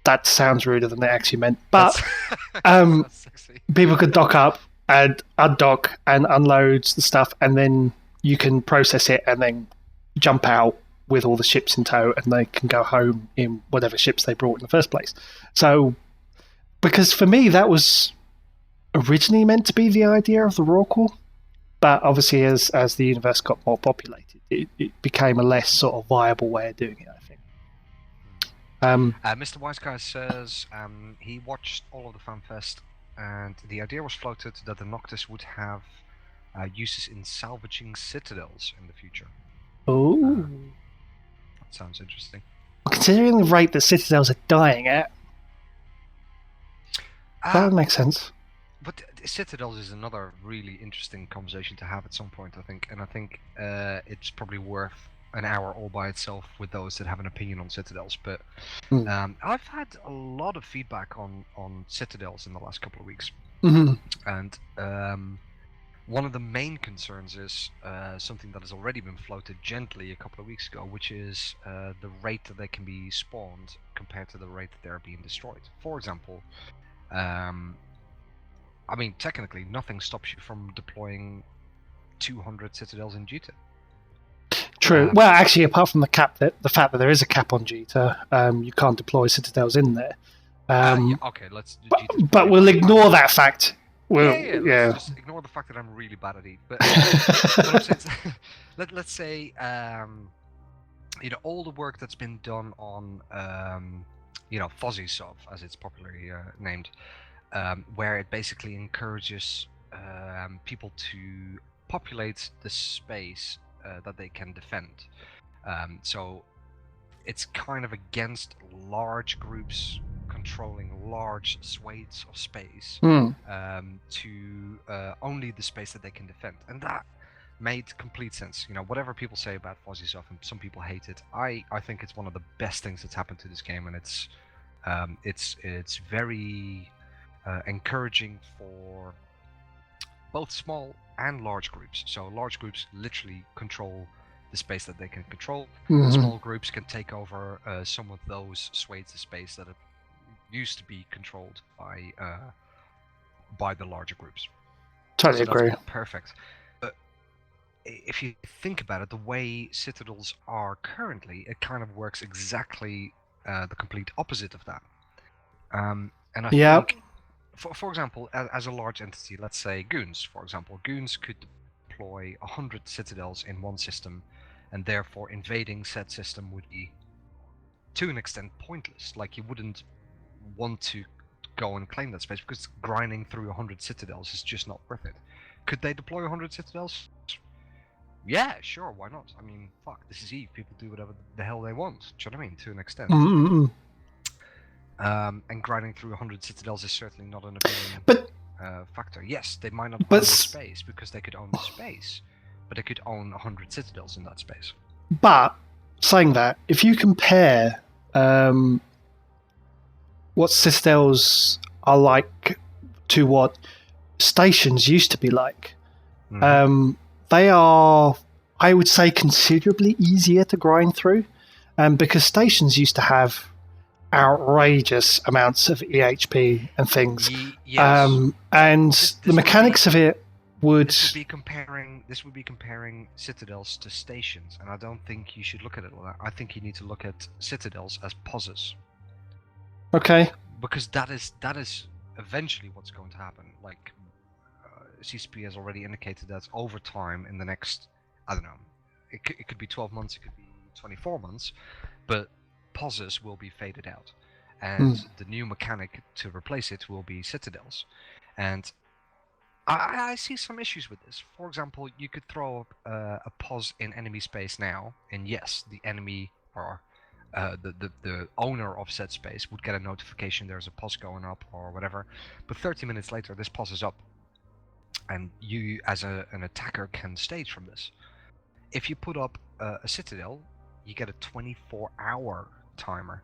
That sounds ruder than they actually meant. But people could dock up and undock and unload the stuff, and then you can process it and then jump out with all the ships in tow, and they can go home in whatever ships they brought in the first place. So, because for me that was originally meant to be the idea of the Rorqual, but obviously as the universe got more populated, it became a less sort of viable way of doing it, I think. Mr. Wise Guy says he watched all of the FanFest, and the idea was floated that the Noctis would have uses in salvaging citadels in the future. Oh, that sounds interesting. Considering the rate that citadels are dying at, that would make sense. But citadels is another really interesting conversation to have at some point, I think, and I think it's probably worth an hour all by itself with those that have an opinion on citadels. But I've had a lot of feedback on citadels in the last couple of weeks, and one of the main concerns is something that has already been floated gently a couple of weeks ago, which is the rate that they can be spawned compared to the rate that they're being destroyed. For example, I mean, technically, nothing stops you from deploying 200 citadels in Jita. True. Well, actually, apart from the fact that there is a cap on Jita, you can't deploy citadels in there. Okay, let's. But we'll ignore that fact. Let's just ignore the fact that I'm really bad at it. But what I'm saying is, let's say, all the work that's been done on, Fozzy-Sov, as it's popularly named. Where it basically encourages people to populate the space that they can defend. So it's kind of against large groups controlling large swathes of space to only the space that they can defend. And that made complete sense. Whatever people say about Fozzy-Sov, and some people hate it, I think it's one of the best things that's happened to this game, and it's very encouraging for both small and large groups. So large groups literally control the space that they can control. Small groups can take over some of those swathes of space that used to be controlled by the larger groups. Totally agree. Perfect. But if you think about it, the way citadels are currently, it kind of works exactly the complete opposite of that. And I think, for example, as a large entity, let's say Goons, for example, Goons could deploy 100 citadels in one system, and therefore invading said system would be, to an extent, pointless. Like, you wouldn't want to go and claim that space, because grinding through 100 citadels is just not worth it. Could they deploy 100 citadels? Yeah, sure, why not? I mean, fuck, this is EVE. People do whatever the hell they want. Do you know what I mean? To an extent. And grinding through 100 citadels is certainly not an opinion factor. Yes, they might not own the space because they could own the space, but they could own 100 citadels in that space. But saying that, if you compare what citadels are like to what stations used to be like, they are, I would say, considerably easier to grind through, because stations used to have outrageous amounts of EHP and things. Yes. And the mechanics of it would... This would be comparing citadels to stations, and I don't think you should look at it like that. I think you need to look at citadels as pauses. Okay. Because that is eventually what's going to happen. Like, CCP has already indicated that over time, in the next, I don't know, it could be 12 months, it could be 24 months, but pauses will be faded out, and the new mechanic to replace it will be citadels. And I see some issues with this. For example, you could throw up a pause in enemy space now, and yes, the enemy or the owner of said space would get a notification there's a pause going up or whatever, but 30 minutes later this pause is up, and you as an attacker can stage from this. If you put up a citadel, you get a 24-hour timer.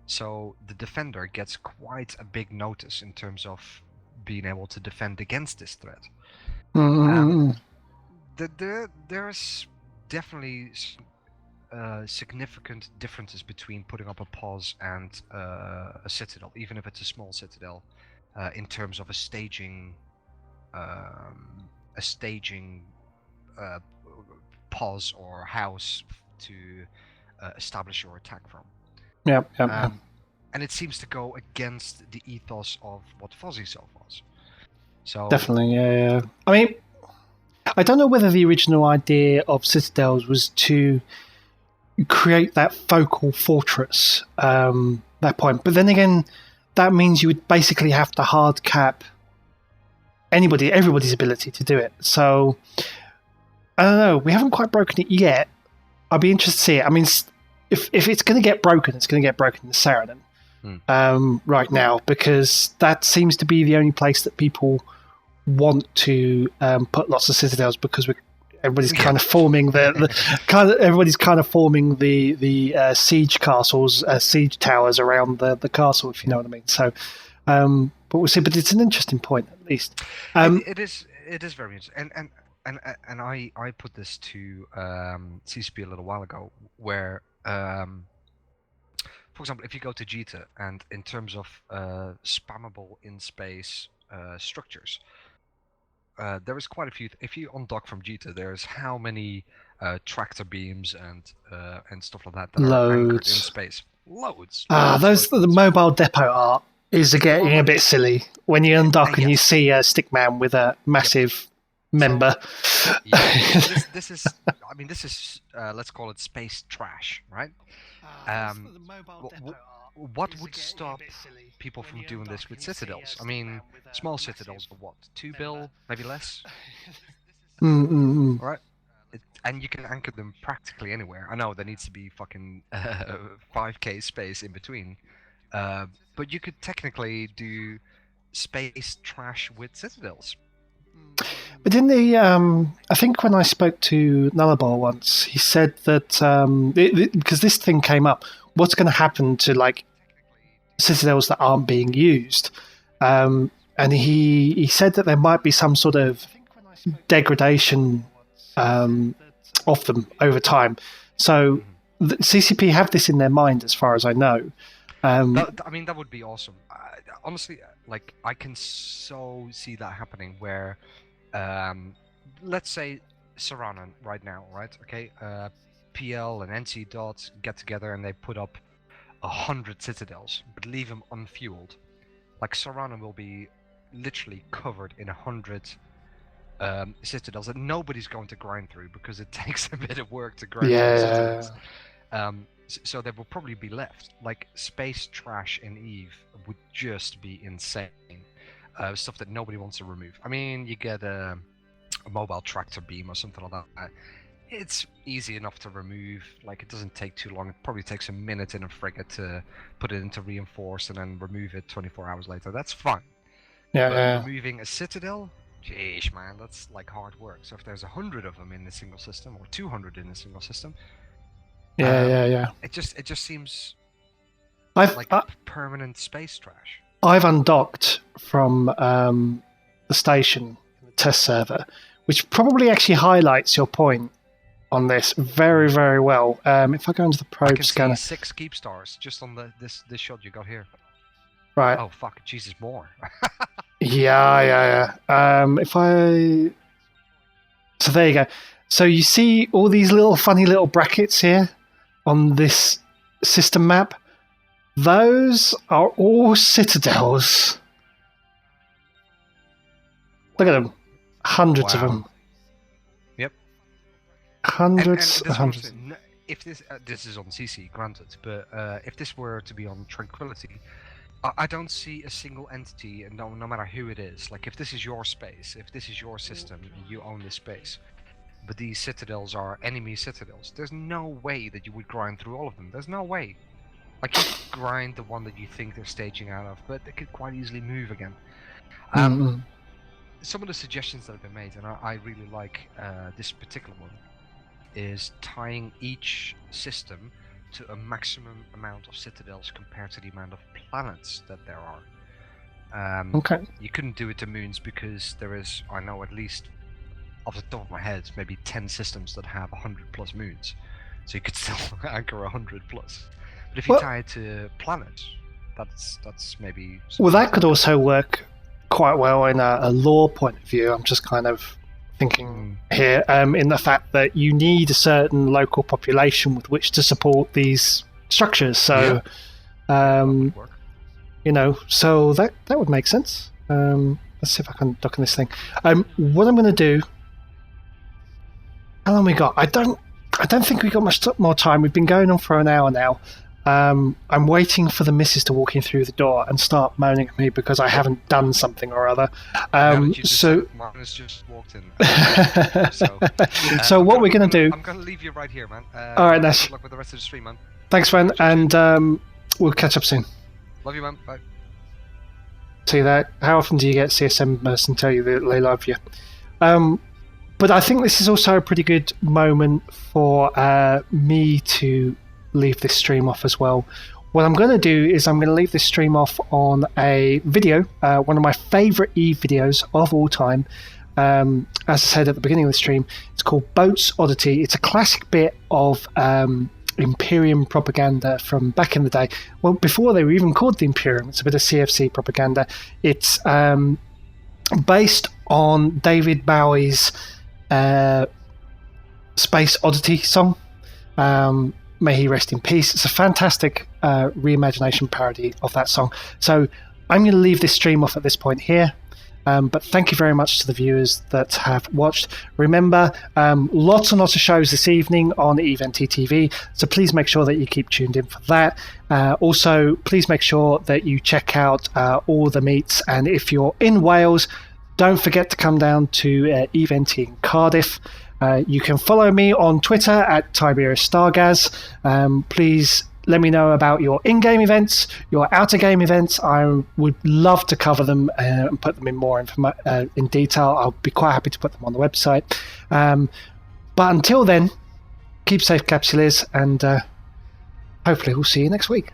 So the defender gets quite a big notice in terms of being able to defend against this threat. There's definitely significant differences between putting up a pause and a citadel, even if it's a small citadel, in terms of a staging pos or house to establish your attack from. Yeah. And it seems to go against the ethos of what Fuzzy Self was. So Definitely, yeah. I mean, I don't know whether the original idea of citadels was to create that focal fortress, that point. But then again, that means you would basically have to hard cap everybody's ability to do it. So, I don't know. We haven't quite broken it yet. I'd be interested to see it. I mean, if it's going to get broken, it's going to get broken in Saranen right now, because that seems to be the only place that people want to put lots of citadels, because everybody's kind of forming everybody's kind of forming the siege castles, siege towers around the castle, if you know what I mean. So, but we'll see. But it's an interesting point, at least. It is very interesting, and I put this to CCP a little while ago, where for example, if you go to Jita, and in terms of spammable in space structures. There is quite a few. If you undock from Jita, there's how many tractor beams and stuff like that are anchored in space. Loads. The mobile depot art is getting a bit silly when you undock and you see a stickman with a massive member. So, this is. I mean, this is. Let's call it space trash, right? What would stop people from doing this with citadels? I mean, small citadels are what, 2 bill, maybe less? Right? And you can anchor them practically anywhere. I know there needs to be fucking 5k space in between, but you could technically do space trash with citadels. But in I think when I spoke to Nullarbor once, he said that because this thing came up, what's going to happen to like citadels that aren't being used? And he said that there might be some sort of degradation of them over time. So the CCP have this in their mind, as far as I know. I mean, that would be awesome. Honestly, like, I can so see that happening where, let's say Saranen right now, right? Okay, PL and NC Dots get together and they put up 100 citadels, but leave them unfueled. Like, Saranen will be literally covered in 100 citadels that nobody's going to grind through, because it takes a bit of work to grind through citadels. So there will probably be left. Like, space trash in Eve would just be insane. Stuff that nobody wants to remove. I mean, you get a mobile tractor beam or something like that. It's easy enough to remove. Like, it doesn't take too long. It probably takes a minute in a frigate to put it into reinforce and then remove it 24 hours later. That's fine. But removing a citadel, jeez, man, that's like hard work. So if there's 100 of them in a single system, or 200 in a single system, It just seems like permanent space trash. I've undocked from the station, the test server, which probably actually highlights your point on this very, very well. If I go into the probe scanner, see 6 keep stars just on this shot you got here. Right. Oh fuck, Jesus, more. Yeah. So there you go. So you see all these little funny little brackets here on this system map. Those are all citadels. Look at them. Hundreds of them. Yep. Hundreds. If this is on CC, granted, but if this were to be on Tranquility, I don't see a single entity, no matter who it is. Like, if this is your space, if this is your system, you own this space, but these citadels are enemy citadels, there's no way that you would grind through all of them. There's no way. Like, you could grind the one that you think they're staging out of, but they could quite easily move again. Some of the suggestions that have been made, and I really like this particular one, is tying each system to a maximum amount of citadels compared to the amount of planets that there are. Okay. You couldn't do it to moons because there is, I know at least off the top of my head, maybe 10 systems that have 100 plus moons. So you could still anchor 100 plus. But if you tie it to planets, that's maybe... Well, that could also work quite well in a lore point of view. I'm just kind of thinking here, in the fact that you need a certain local population with which to support these structures. So, you know, so that would make sense. Let's see if I can dock on this thing. What I'm going to do. How long we got? I don't think we got much more time. We've been going on for an hour now. I'm waiting for the missus to walk in through the door and start moaning at me because I haven't done something or other. So Martin's just walked in. So what we're going to do? I'm going to leave you right here, man. All right, Nash. Good luck with the rest of the stream, man. Thanks, man, and we'll catch up soon. Love you, man. Bye. See that? How often do you get CSM members and tell you that they love you? But I think this is also a pretty good moment for me to leave this stream off as well. What I'm going to do is I'm going to leave this stream off on a video, one of my favourite Eve videos of all time. As I said at the beginning of the stream, it's called Boat's Oddity. It's a classic bit of Imperium propaganda from back in the day. Well, before they were even called the Imperium, it's a bit of CFC propaganda. It's based on David Bowie's Space Oddity song. May he rest in peace. It's a fantastic reimagination parody of that song. So I'm going to leave this stream off at this point here. But thank you very much to the viewers that have watched. Remember, lots and lots of shows this evening on EVNT TV, so please make sure that you keep tuned in for that. Also, please make sure that you check out all the meets, and if you're in Wales, don't forget to come down to EVNT in Cardiff. You can follow me on Twitter at Tiberius Stargaz. Please let me know about your in-game events, your out-of-game events. I would love to cover them and put them in more in detail. I'll be quite happy to put them on the website. But until then, keep safe, Capsuleers, and hopefully we'll see you next week.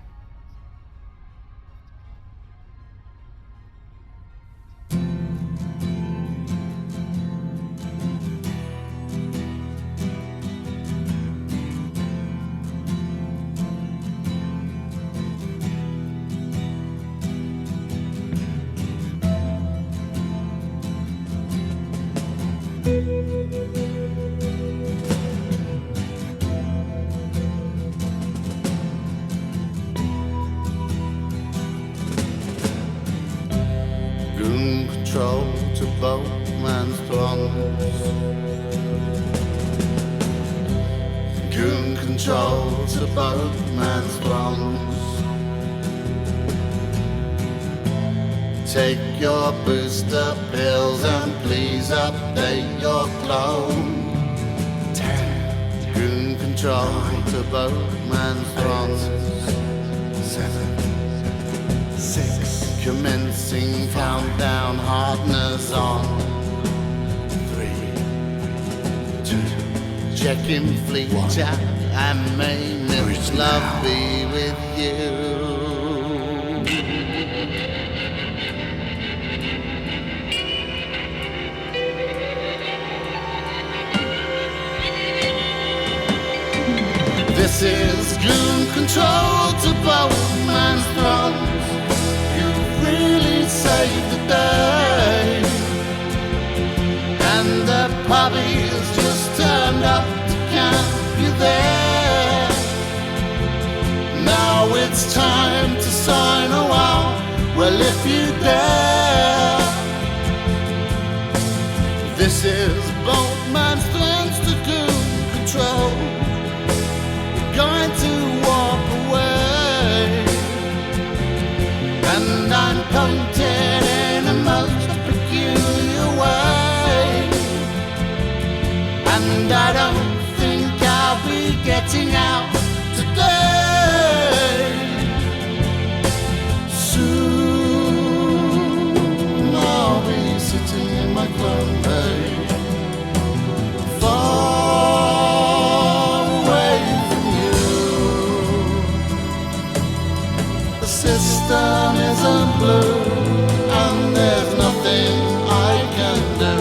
Control to boatman's thrones. Goon control to boatman's thrones. Take your booster pills and please update your clone. 10. Goon control to boatman's thrones. 7, 6. Commencing countdown, hardness on. 3, 2. Checking fleet chat and may Miss Love be with you. This is Goon Control to boatman's thrones. Really saved the day, and the puppies just turned up to camp you there. Now it's time to sign a while, well if you dare. This is Boatman's Thrones to Goon Control. We're going to walk away, and I'm pointed in a most peculiar way, and I don't think I'll be getting out today. Soon I'll be sitting in my clone bay, far away from you. The system isn't blue, and there's nothing I can do.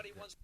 everybody wants